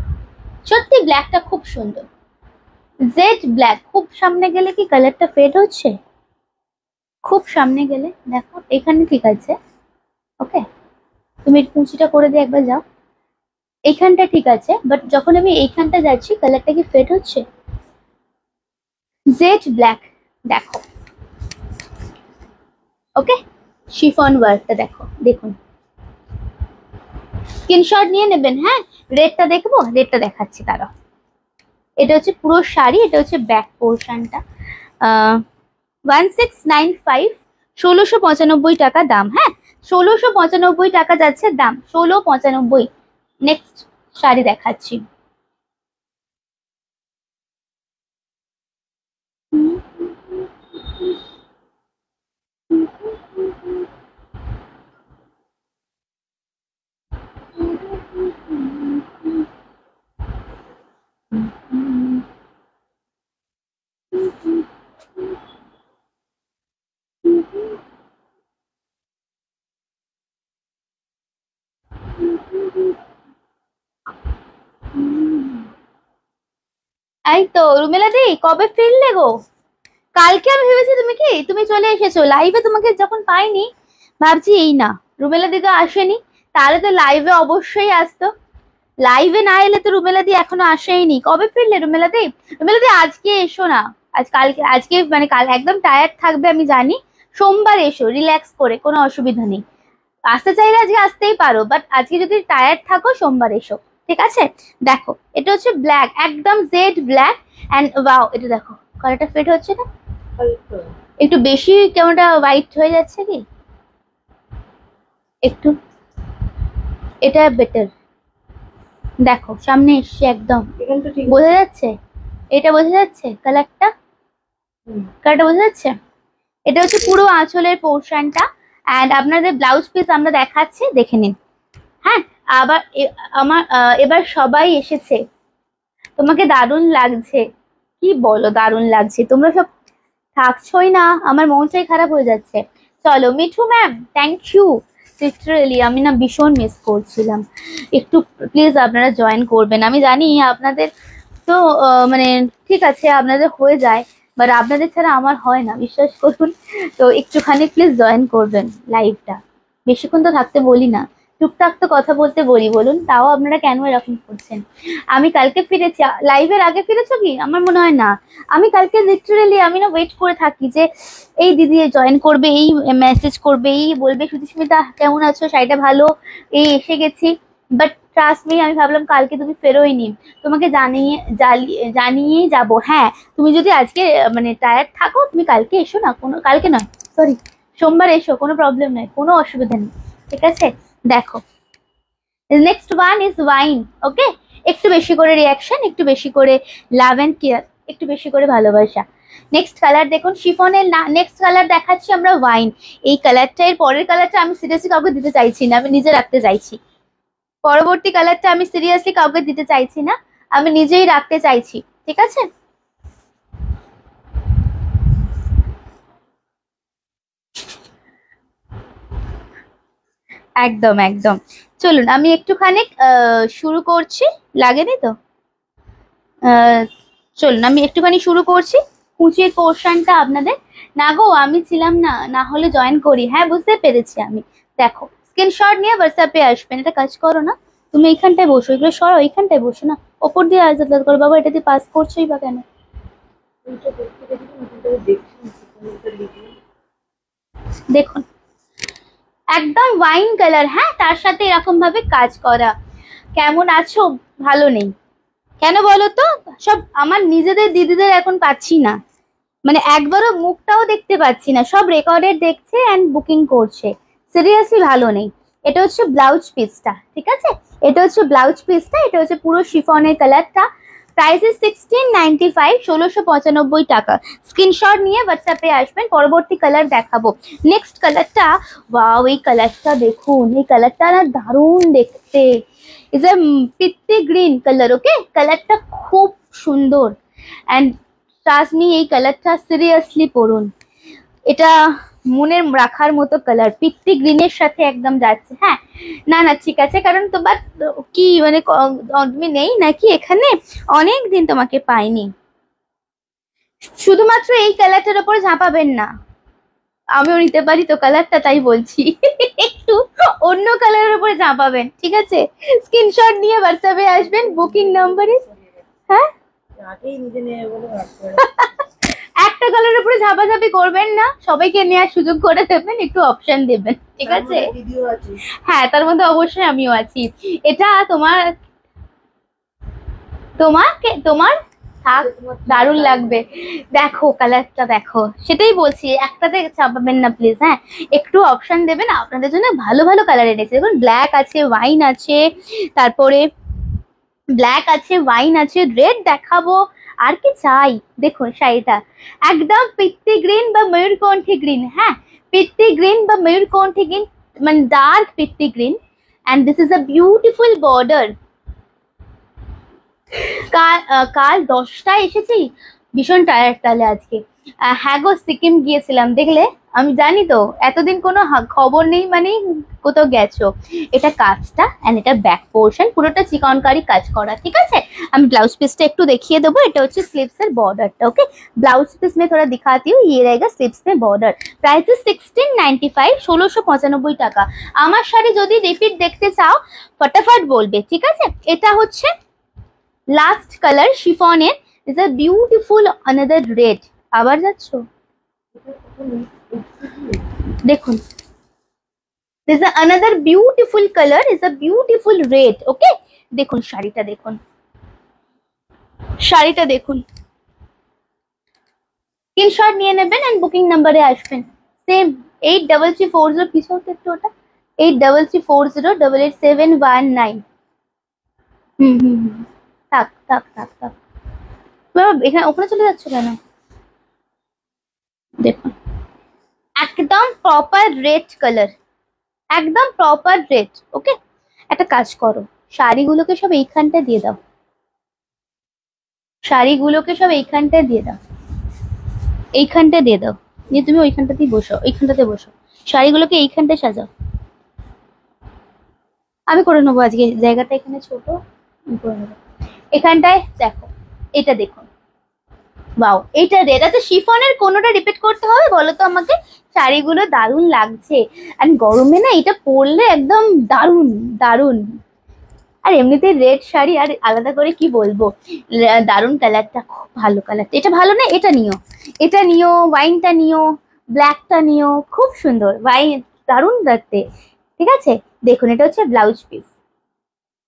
সত্যি ব্ল্যাকটা খুব সুন্দর। Jet black. খুব সামনে গেলে কি কালারটা ফেড হচ্ছে? খুব সামনে গেলে দেখো, এখানে ঠিক আছে। ওকে, তুমি কুচিটা করে দিয়ে একবার যাও। এইখানটা ঠিক আছে, বাট যখন আমি এইখানটা যাচ্ছি কালারটা কি ফেড হচ্ছে? জেড ব্ল্যাক দেখো। ওকে, শিফন ওয়ার্কটা দেখো, দেখুন স্ক্রিনশট নিয়ে নেবেন। হ্যাঁ, রেডটা দেখবো, রেডটা দেখাচ্ছি তারা। এটা হচ্ছে পুরো শাড়ি, এটা হচ্ছে ব্যাক পোর্শনটা। 1695, 1695 টাকা দাম। হ্যাঁ, 1695 টাকা যাচ্ছে দাম, 1695। নেক্সট শাড়ি দেখাচ্ছি। এই তো রুমেলা দি, কবে ফিরলে গো? কালকে আমি ভেবেছি তুমি চলে এসেছো লাইভে, তোমাকে যখন পাইনি ভাবছি এই না, রুমেলা দি তো আসেনি, তাহলে তো লাইভে অবশ্যই আসতো। লাইভে না এলে তো রুমেলা দি এখনো আসেইনি। কবে ফিরলে রুমেলা দি? রুমেলা দি আজকে এসো না, আজকে মানে কাল একদম টায়ার্ড থাকবে আমি জানি, সোমবার এসো রিল্যাক্স করে, কোনো অসুবিধা নেই। আসতে চাইলে আজকে আসতেই পারো, বাট আজকে যদি টায়ার্ড থাকো সোমবার এসো, ঠিক আছে? দেখো এটা হচ্ছে ব্ল্যাক, একদম জেড ব্ল্যাক এন্ড ওয়াও, এটা দেখো কালারটা ফিট হচ্ছে না? একটু বেশি কেমনটা হোয়াইট হয়ে যাচ্ছে কি একটু, এটা বেটার। দেখো সামনে এসছে একদম, বোঝা যাচ্ছে? এটা বোঝা যাচ্ছে কালারটা? কালারটা বোঝা যাচ্ছে? এটা হচ্ছে পুরো আঁচলের পোর্শনটা এন্ড আপনাদের ব্লাউজ পিস আমরা দেখাচ্ছি, দেখে নিন। হ্যাঁ, আবার আমার এবার সবাই এসেছে, তোমাকে দারুণ লাগছে। কি বলো দারুণ লাগছে? তোমরা সব থাকছোই না, আমার মনটাই খারাপ হয়ে যাচ্ছে। চলো Mithu ma'am, thank you. Literally আমি না ভীষণ মিস করছিলাম। একটু প্লিজ আপনারা জয়েন করবেন, আমি জানি আপনাদের তো মানে ঠিক আছে আপনাদের হয়ে যায়, বাট আপনাদের ছাড়া আমার হয় না, বিশ্বাস করুন। তো একটুখানি প্লিজ জয়েন করবেন লাইভটা, বেশিক্ষণ তো থাকতে বলি না, টুকটাক তো কথা বলতে বলি, বলুন তাও আপনারা কেন এরকম করছেন? আমি কালকে ফিরেছি, লাইভের আগে ফিরেছো কি? আমার মনে হয় না। আমি কালকে লিটারেলি আমি না ওয়েট করে থাকি যে এই দিদি জয়েন করবে, এই মেসেজ করবে, এই বলবে সুচিস্মিতা কেমন আছো, শাড়িটা ভালো, এই এসে গেছি। বাট ট্রাস্ট মি, আমি ভাবলাম কালকে তুমি ফেরোইনি, তোমাকে জানিয়ে যাব। হ্যাঁ, তুমি যদি আজকে মানে টায়ার্ড থাকো তুমি কালকে এসো না, কোনো কালকে নয় সরি সোমবার এসো, কোনো প্রবলেম নেই, কোনো অসুবিধা নেই, ঠিক আছে? দেখো নেক্সট ওয়ান ইজ ওয়াইন। ওকে, একটু বেশি করে রিয়াকশন, একটু বেশি করে লাভ অ্যান্ড কেয়ার, একটু বেশি করে ভালোবাসা। নেক্সট কালার দেখুন, শিফনের নেক্সট কালার দেখাচ্ছি আমরা ওয়াইন। এই কালারটা, এর পরের কালারটা আমি সিরিয়াসলি কাউকে দিতে চাইছি না, আমি নিজে রাখতে চাইছি। পরবর্তী কালারটা আমি সিরিয়াসলি কাউকে দিতে চাইছি না, আমি নিজেই রাখতে চাইছি, ঠিক আছে? একদম একদম। চলুন আমি একটুখানি শুরু করছি, লাগেনি তো? চলুন আমি একটুখানি শুরু করছি কুচির পোর্শনটা আপনাদের। না গো আমি ছিলাম না, না হলে জয়েন করি। হ্যাঁ বুঝতে পেরেছি আমি। দেখো স্ক্রিনশট নিয়ে হোয়াটসঅ্যাপে আসবেন। এটা কাজ করো না, তুমি এইখানটায় বসো, এগুলো সরো, এইখানটায় বসো না, ওপর দিয়ে আজাদ করো বাবা, এটা দিয়ে পাস করছোই বা কেন? দেখুন একদম ওয়াইন কালার, হ্যাঁ তার সাথে এরকম ভাবে কাজ করা। কেমন আছো? ভালো নেই কেন বলো তো? সব আমার নিজেদের দিদিদের এখন পাচ্ছি না, মানে একবারও মুখটাও দেখতে পাচ্ছি না, সব রেকর্ডেড দেখছে এন্ড বুকিং করছে। সিরিয়াসলি ভালো নেই। এটা হচ্ছে ব্লাউজ পিসটা, ঠিক আছে? এটা হচ্ছে ব্লাউজ পিসটা, এটা হচ্ছে পুরো শিফনের কালারটা। প্রাইস ইজ 1695, 1695 টাকা। স্ক্রিনশট নিয়ে হোয়াটসঅ্যাপে আসবেন, পরবর্তী কালার দেখাবো। নেক্সট কালারটা, ওয়াও এই কালারটা দেখুন, এই কালারটা না দারুণ দেখতে। ইজ এ পিত্তি গ্রিন কালার। ওকে, কালারটা খুব সুন্দর অ্যান্ড ট্রাস্ট মি এই কালারটা সিরিয়াসলি পরুন, এটা মনের রাখার মতো কালার, পিত্তি গ্রিনের সাথে একদম যাচ্ছে। হ্যাঁ না না ঠিক আছে, কারণ তোমার কি মানে তুমি নেই নাকি এখানে, অনেক দিন তোমাকে পাইনি। শুধুমাত্র এই কালারটার উপরে ঝাঁপাবেন না, আমিও নিতে পারি তো কালারটা, তাই বলছি একটু অন্য কালারের উপরে ঝাঁপাবেন, ঠিক আছে? স্ক্রিনশট নিয়ে হোয়াটসঅ্যাপে আসবেন, বুকিং নাম্বার ইজ, হ্যাঁ একটা কালারের উপরে ঝাপাঝাপি করবেন না, সবাইকে নেওয়ার সুযোগ করে দেবেন, একটু অপশন দেবেন, ঠিক আছে? হ্যাঁ তার মধ্যে অবশ্যই আমিও আছি। এটা তোমার থাক, দারুণ লাগবে। দেখো কালারটা দেখো, সেটাই বলছি, একটাতে চাপাবেন না প্লিজ। হ্যাঁ একটু অপশন দেবেন, আপনাদের জন্য ভালো ভালো কালার এনেছে। দেখুন ব্ল্যাক আছে, ওয়াইন আছে, তারপরে ব্ল্যাক আছে, ওয়াইন আছে, রেড দেখাবো, আর কি চাই? দেখুন শাড়িটা একদম পিত্তি গ্রিন বা ময়ূরকণ্ঠী গ্রিন। হ্যাঁ পিত্তি গ্রিন বা ময়ূরকণ্ঠী গ্রিন, মানে ডার্ক পিত্তি green, and this is a beautiful border. কাল 10টায় এসেছি, ভীষণ টায়ার্ড তাহলে আজকে। হ্যাঁ গো সিকিম গিয়েছিলাম, দেখলে? আমি জানি তো, এতদিন কোনো খবর নেই মানে কোথাও গেছো। এটা কাজটা এন্ড এটা ব্যাক পোর্শন, পুরোটা চিকনকারি কাজ করা, ঠিক আছে? আমি ব্লাউজ পিসটা একটু দেখিয়ে দেবো। এটা হচ্ছে স্লিভস এর বর্ডারটা। ওকে, ব্লাউজ পিস में थोड़ा दिखाती हूँ, ये रहेगा स्लीव्स में बॉर्डर। प्राइस 1695, 1695 টাকা। আমার শাড়ি যদি রিপিট দেখতে চাও ফটাফট বলবে, ঠিক আছে? এটা হচ্ছে লাস্ট কালার শিফনের, is a beautiful another red. আবার যাচ্ছ, দেখুন this is another beautiful colour, is a beautiful red. Okay, দেখুন শাড়িটা দেখুন, শাড়িটা দেখুন। স্ক্রিনশট নিয়ে নেবেন এন্ড বুকিং নাম্বারে আসবেন। সেম 8334 পিছু একটু, ওটা 8340888719। থাক থাক থাক থাক, এখানে ওখানে চলে যাচ্ছ কেন? দেখুন একদম প্রপার রেড কালার, একদম প্রপার রেড। ওকে, একটা কাজ করো, শাড়িগুলোকে সব এইখানটা দিয়ে দাও, শাড়িগুলোকে সব এইখানটা দিয়ে দাও, এইখানটা দিয়ে দাও, নিয়ে তুমি ওইখানটাতেই বসো, ওইখানটাতে বসো, শাড়িগুলোকে এইখানটায় সাজাও। আমি করে নেবো আজকে, জায়গাটা এখানে ছোট, আমি করে নেবো। এখানটায় দেখো, এটা দেখুন, বাও এটা রেড। আচ্ছা শিফনের কোনোটা রিপিট করতে হবে বলো তো আমাকে? শাড়িগুলো দারুণ লাগছে, আর গরমে না এটা পরলে একদম দারুণ দারুণ। আর এমনিতে রেড শাড়ি আর আলাদা করে কি বলবো, দারুণ কালারটা, খুব ভালো কালারটা। এটা ভালো না, এটা নিও, এটা নিও, ওয়াইনটা নিও, ব্ল্যাকটা নিও, খুব সুন্দর ওয়াইন, দারুণ দেখতে। ঠিক আছে, দেখুন এটা হচ্ছে ব্লাউজ পিস,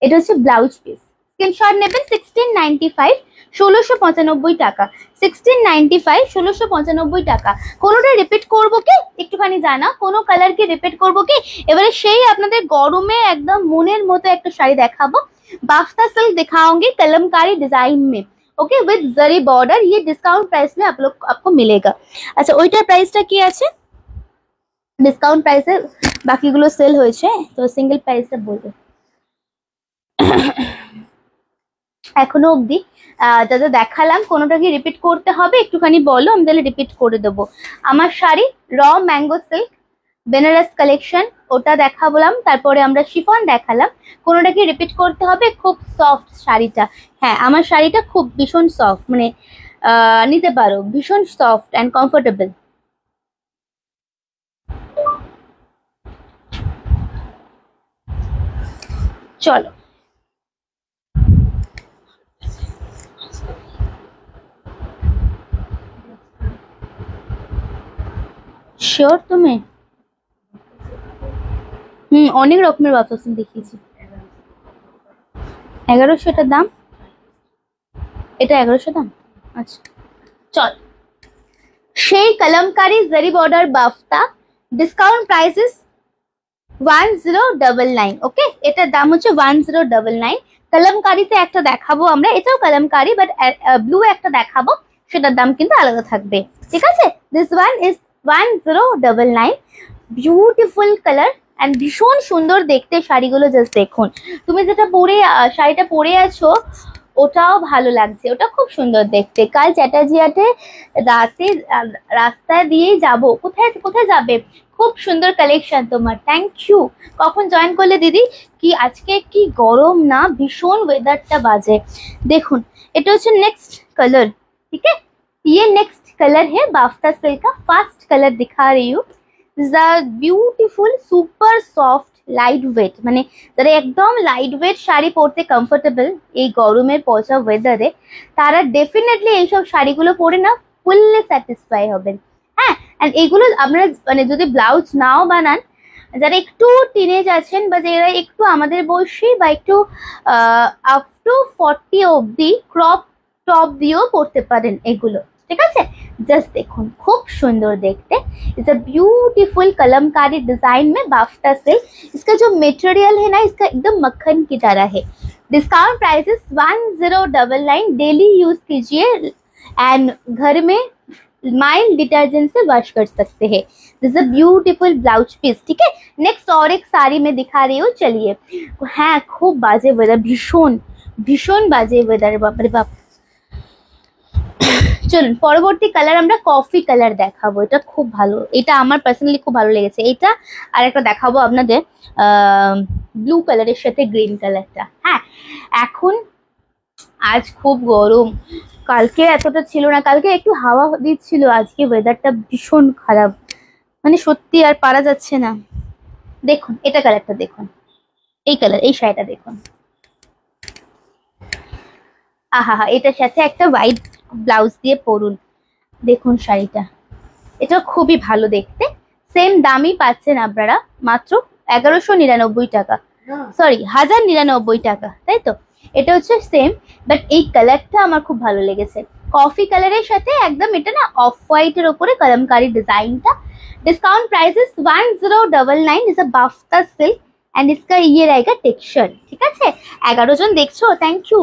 এটা হচ্ছে ব্লাউজ পিস। স্ক্রিনশট নেবেন 1695, 1695 টাকা, 1695, 1695 টাকা। কোনোটা রিপিট করবো কি একটুখানি জানা, কোনো কালার কি রিপিট করবো কি? এবারে সেই আপনাদের গরমে একদম মনের মতো একটা শাড়ি দেখাবো, बाफ्ता सिल्क दिखाऊंगी कलमकारी डिजाइन में। ओके, विद जरी बॉर्डर, ये डिस्काउंट प्राइस में आप लोग आपको मिलेगा। अच्छा ওইটার প্রাইসটা কি আছে? ডিসকাউন্ট প্রাইসে বাকিগুলো সেল হয়েছে, তো সিঙ্গেল প্রাইসটা বলবো। এখনো অবধি যা যা দেখালাম কোনোটা কি রিপিট করতে হবে একটুখানি বলো, আমি তাহলে রিপিট করে দেবো। আমার শাড়ি র ম্যাঙ্গো সিল্ক বেনারস কালেকশন, ওটা দেখাবলাম, তারপরে আমরা শিফন দেখালাম। কোনোটা কি রিপিট করতে হবে? খুব সফট শাড়িটা, হ্যাঁ আমার শাড়িটা খুব ভীষণ সফট, মানে নিতে পারো, ভীষণ সফট অ্যান্ড কমফোর্টেবল। চলো শিওর তুমি? অনেক রকমের বাতাসন দেখিয়েছি। 1100 এটার দাম, এটা 1100 দাম। আচ্ছা চল, সেই কলমকারি জরি বর্ডার বাফতা, ডিসকাউন্ট প্রাইস ইস 1099। ওকে, এটার দাম হচ্ছে 1099। কলমকারিতে একটা দেখাবো আমরা, এটাও কলমকারি বাট ব্লু একটা দেখাবো, সেটার দাম কিন্তু আলাদা থাকবে। ঠিক আছে, this one is 1099। Beautiful colour and ভীষণ সুন্দর দেখতে শাড়িগুলো, জাস্ট দেখুন। তুমি যেটা পরে শাড়িটা পরে আছো ওটাও ভালো লাগছে, ওটা খুব সুন্দর দেখতে। কাল চ্যাটার্জিয়াটে রাতে রাস্তা দিয়েই যাব, কোথায় কোথায় যাবে? খুব সুন্দর কালেকশন তোমার, থ্যাংক ইউ। কখন জয়েন করলে দিদি? কি আজকে কি গরম না, ভীষণ ওয়েদারটা বাজে। দেখুন এটা হচ্ছে নেক্সট कलर, ठीक है, ये नेक्स्ट कलर है बाफ्ता सिल्क का, फास्ट कलर दिखा रही हूँ। Beautiful super soft light wait, মানে যারা একদম লাইট ওয়েট শাড়ি পরতে কমফোর্টেবল এই গরমের পচা ওয়েদারে, তারা ডেফিনেটলি এইসব শাড়িগুলো পরে না ফুললি স্যাটিসফাই হবেন। হ্যাঁ, অ্যান্ড এইগুলো আপনারা মানে যদি ব্লাউজ নাও বানান, যারা একটু টিনেজ আছেন বা যারা একটু আমাদের বয়সী বা একটু আপ টু 40 অবধি, ক্রপ টপ দিয়েও পরতে পারেন এগুলো। ঠিক আছে, जस्ट देखो खूब सुंदर देखते, it's a beautiful Kalamkari design में बाफ्ता सिल्क। इसका जो मटेरियल है ना, इसका एकदम मक्खन की तरह है। Discount price is 1099। Daily use कीजिए एंड घर में माइल्ड डिटर्जेंट से वॉश कर सकते हैं। This is a beautiful blouse piece. ठीक है, नेक्स्ट और एक साड़ी में दिखा रही हूँ, चलिए। हाँ खूब बाजे वेदर, भीषण भीषण बाजे वेदर, बाप रे बाप। চলুন পরবর্তী কালার আমরা কফি কালার দেখাবো, এটা খুব ভালো, এটা আমার পার্সোনালি খুব ভালো লেগেছে। এটা আর একটা দেখাবো আপনাদের ব্লু কালারের সাথে গ্রিন কালারটা। হ্যাঁ এখন আজ খুব গরম, কালকে এতটা ছিল না, কালকে একটু হাওয়া দিচ্ছিল, আজকে ওয়েদারটা ভীষণ খারাপ, মানে সত্যি আর পারা যাচ্ছে না। দেখুন এটা কালারটা দেখুন, এই কালার, এই শাড়িটা দেখুন, আহা হা, এটার সাথে একটা হোয়াইট ব্লাউজ দিয়ে পরুন, দেখুন শাড়িটা, এটা খুবই ভালো দেখতে। সেম দামই পাচ্ছেন আপনারা, মাত্র 1199 টাকা, সরি 1099 টাকা, তাই তো? এটা হচ্ছে সেম, বাট এই কালারটা আমার খুব ভালো লেগেছে, কফি কালারের সাথে একদম, এটা না অফ হোয়াইটের ওপরে কলমকারি ডিজাইনটা। Discount price is 1099, is a बाफ्ता silk and इसका ये रहेगा टेक्सचर। ঠিক আছে, 11 জন দেখছো, থ্যাংক ইউ।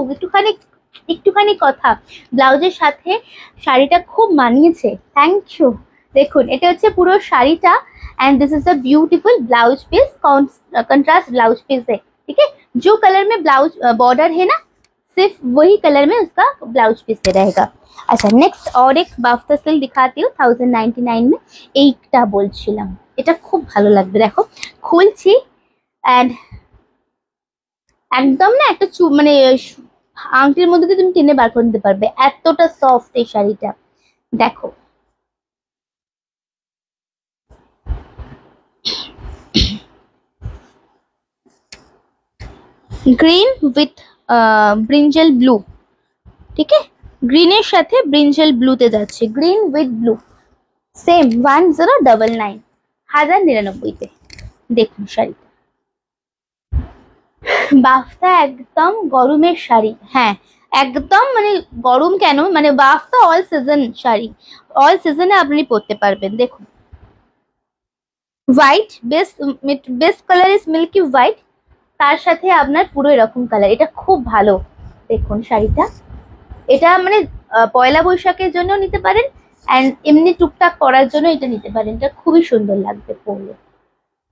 একটুখানি কথা, ব্লাউজের সাথে শাড়িটা খুব মানিয়েছে, থ্যাংক ইউ। দেখুন এটা হচ্ছে পুরো শাড়িটা, and this is a beautiful blouse piece, contrast blouse piece है, ठीक है। जो कलर में ब्लाउज बॉर्डर है ना, सिर्फ वही कलर में उसका ब्लाउज पीस रहेगा। अच्छा, नेक्स्ट और एक बाफ्ता सिल्क दिखाती हूँ 1099 में, এইটা বলছিলাম, এটা খুব ভালো লাগবে। দেখো খুলছি, এন্ড একদম না একটা মানে আংটির মধ্যে দিয়ে তুমি টেনে বার করে নিতে পারবে, এতটা সফট এই শাড়িটা। দেখো গ্রিন উইথ ব্রিঞ্জল ব্লু, ঠিক আছে, গ্রিনের সাথে ব্রিঞ্জল ব্লুতে যাচ্ছে, গ্রিন উইথ ব্লু, সেম 1099, 1099-তে। দেখুন শাড়িটা, বাফতা একদম গরমের শাড়ি, হ্যাঁ একদম, মানে গরম কেন, মানে বাফতা অল সিজন শাড়ি, অল সিজনে আপনি পরতে পারবেন। দেখুন white best colour is milky white, তার সাথে আপনার পুরো এরকম কালার, এটা খুব ভালো। দেখুন শাড়িটা, এটা মানে পয়লা বৈশাখের জন্য নিতে পারেন, এন্ড এমনি টুকটাক পরার জন্য এটা নিতে পারেন, এটা খুবই সুন্দর লাগবে পরলে।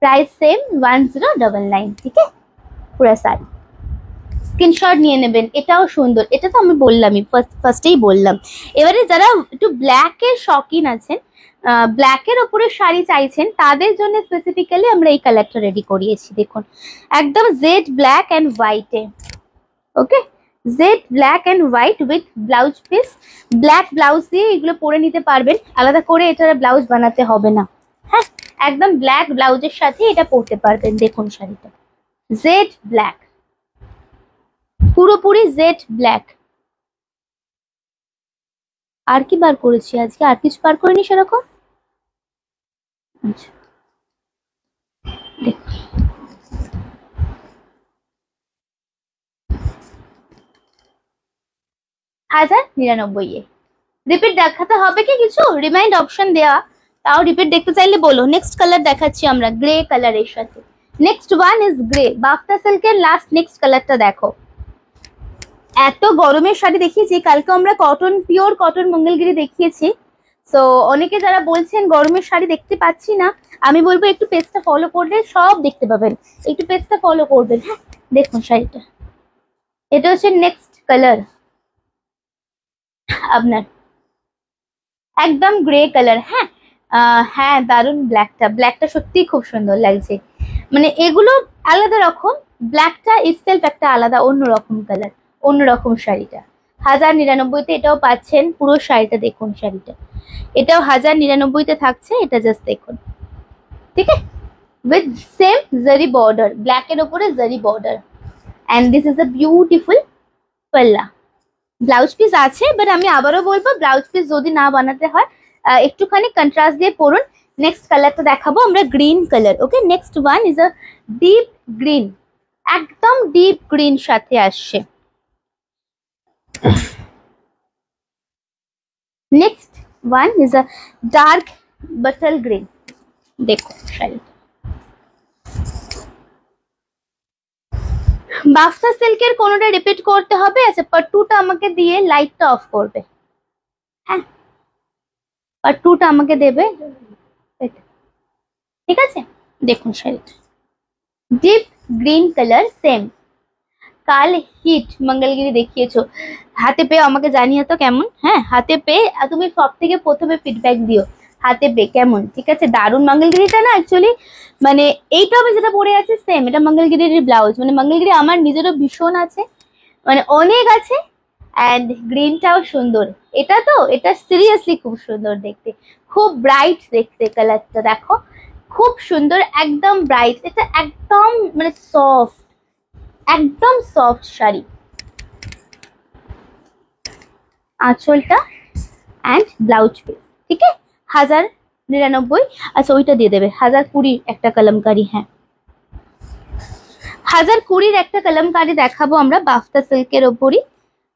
প্রাইস সেম 1099, ঠিক আছে, পুরো শাড়ি স্ক্রিনশট নিয়ে নেবেন। এটাও সুন্দর, এটা তো আমি বললামই, ফার্স্টেই বললাম। এবারে যারা একটু ব্ল্যাকের শখিন আছেন, ব্ল্যাকের ওপরে শাড়ি চাইছেন, তাদের জন্য স্পেসিফিক্যালি আমরা এই কালারটা রেডি করিয়েছি। দেখুন একদম জেড ব্ল্যাক অ্যান্ড হোয়াইটে, okay, jade black and white with blouse piece, black blouse দিয়ে এগুলো পরে নিতে পারবেন, আলাদা করে এটার ব্লাউজ বানাতে হবে না, হ্যাঁ একদম ব্ল্যাক ব্লাউজের সাথে এটা পরতে পারবেন। দেখুন শাড়িটা জেড ব্ল্যাক, পুরোপুরি জেড ব্ল্যাক। আর কি বার করেছি আজকে, আর কিছু বার করিনি সেরকম। আচ্ছা দেখুন, 1099-এ রিপিট দেখাতে হবে কি কিছু, রিমাইন্ড অপশন দেওয়া, তাও রিপিট দেখতে চাইলে বলো। নেক্সট কালার দেখাচ্ছি আমরা গ্রে কালারের সাথে, নেক্সট ওয়ান ইজ গ্রে, বাফতা সিল্কের লাস্ট নেক্সট কালারটা দেখো। এত গরমের শাড়ি দেখিয়েছি, কালকে আমরা কটন, পিওর কটন মঙ্গলগিরি দেখিয়েছি। সো অনেকে যারা বলছেন গরমের শাড়ি দেখতে পাচ্ছি না, আমি বলবো একটু পেজটা ফলো করলে সব দেখতে পাবেন, একটু পেজটা ফলো করবেন। হ্যাঁ দেখুন শাড়িটা, এটা হচ্ছে নেক্সট কালার আপনার, একদম গ্রে কালার। হ্যাঁ হ্যাঁ দারুন, ব্ল্যাকটা সত্যিই খুব সুন্দর লাগছে, মানে এগুলো আলাদা রকম, ব্ল্যাকটা ইটসেলফ একটা আলাদা অন্যরকম কালার, অন্যরকম শাড়িটা। 1099-তে এটাও পাচ্ছেন, পুরো শাড়িটা দেখুন, শাড়িটা এটাও 1099-তে থাকছে, এটা জাস্ট দেখুন, ঠিক আছে, উইথ সেম জারি বর্ডার, ব্ল্যাকের ওপরে zari border, and this is a beautiful palla. Blouse piece আছে, বাট আমি আবারও বলবো ব্লাউজ পিস যদি না বানাতে হয় একটুখানি কন্ট্রাস্ট দিয়ে পরুন। নেক্সট কালারটা দেখাবো আমরা green colour, okay, next one is a deep green, একদম ডিপ গ্রিন সাথে আসছে। Next one is a dark bottle green, দেখো শাড়িটা, বাফতা সিল্কের কোনোটা রিপিট করতে হবে। আচ্ছা পাট্টুটা আমাকে দিয়ে লাইটটা অফ করবে, হ্যাঁ পাট্টুটা আমাকে দেবে, ঠিক আছে। দেখুন শাড়িটা ডিপ গ্রিন কালার, সেম কাল হিট মঙ্গলগিরি দেখিয়েছো, হাতে পেয়ে আমাকে জানিয়ে তো কেমন, হ্যাঁ হাতে পেয়ে তুমি সব থেকে প্রথমে ফিডব্যাক দিও, হাতে পেয়ে কেমন, ঠিক আছে। দারুণ, মঙ্গলগিরিটা না অ্যাকচুয়ালি, মানে এইটা আমি যেটা পরে আছি সেম, এটা মঙ্গলগিরির ব্লাউজ, মানে মঙ্গলগিরি আমার নিজেরও ভীষণ আছে, মানে অনেক আছে, অ্যান্ড গ্রিনটাও সুন্দর, এটা তো এটা সিরিয়াসলি খুব সুন্দর দেখতে, খুব ব্রাইট দেখতে কালারটা, দেখো খুব সুন্দর, একদম ব্রাইট, এটা একদম মানে সফট, একদম সফট শাড়ি, আঁচলটা অ্যান্ড ব্লাউজ পিস, ঠিক আছে 1099। আচ্ছা ওইটা দিয়ে দেবে 1020 একটা কলমকারি। হ্যাঁ 1020 একটা কলমকারি দেখাবো আমরা বাফতা সিল্কের ওপরই।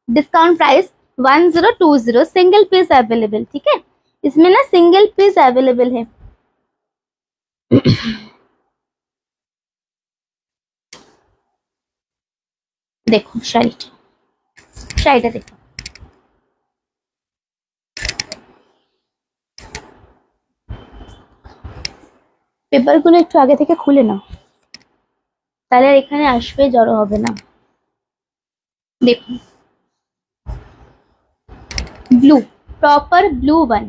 Discount price 1020, single piece available, ठीक है इसमें ना सिंगल पीस अवेलेबल है। देखो শাড়িটা দেখো, পেপারগুলো একটু আগে থেকে খুলে নাও, তাহলে আর এখানে আসবে জড়ো হবে না। দেখুন ब्लू, प्रॉपर ब्लू वन,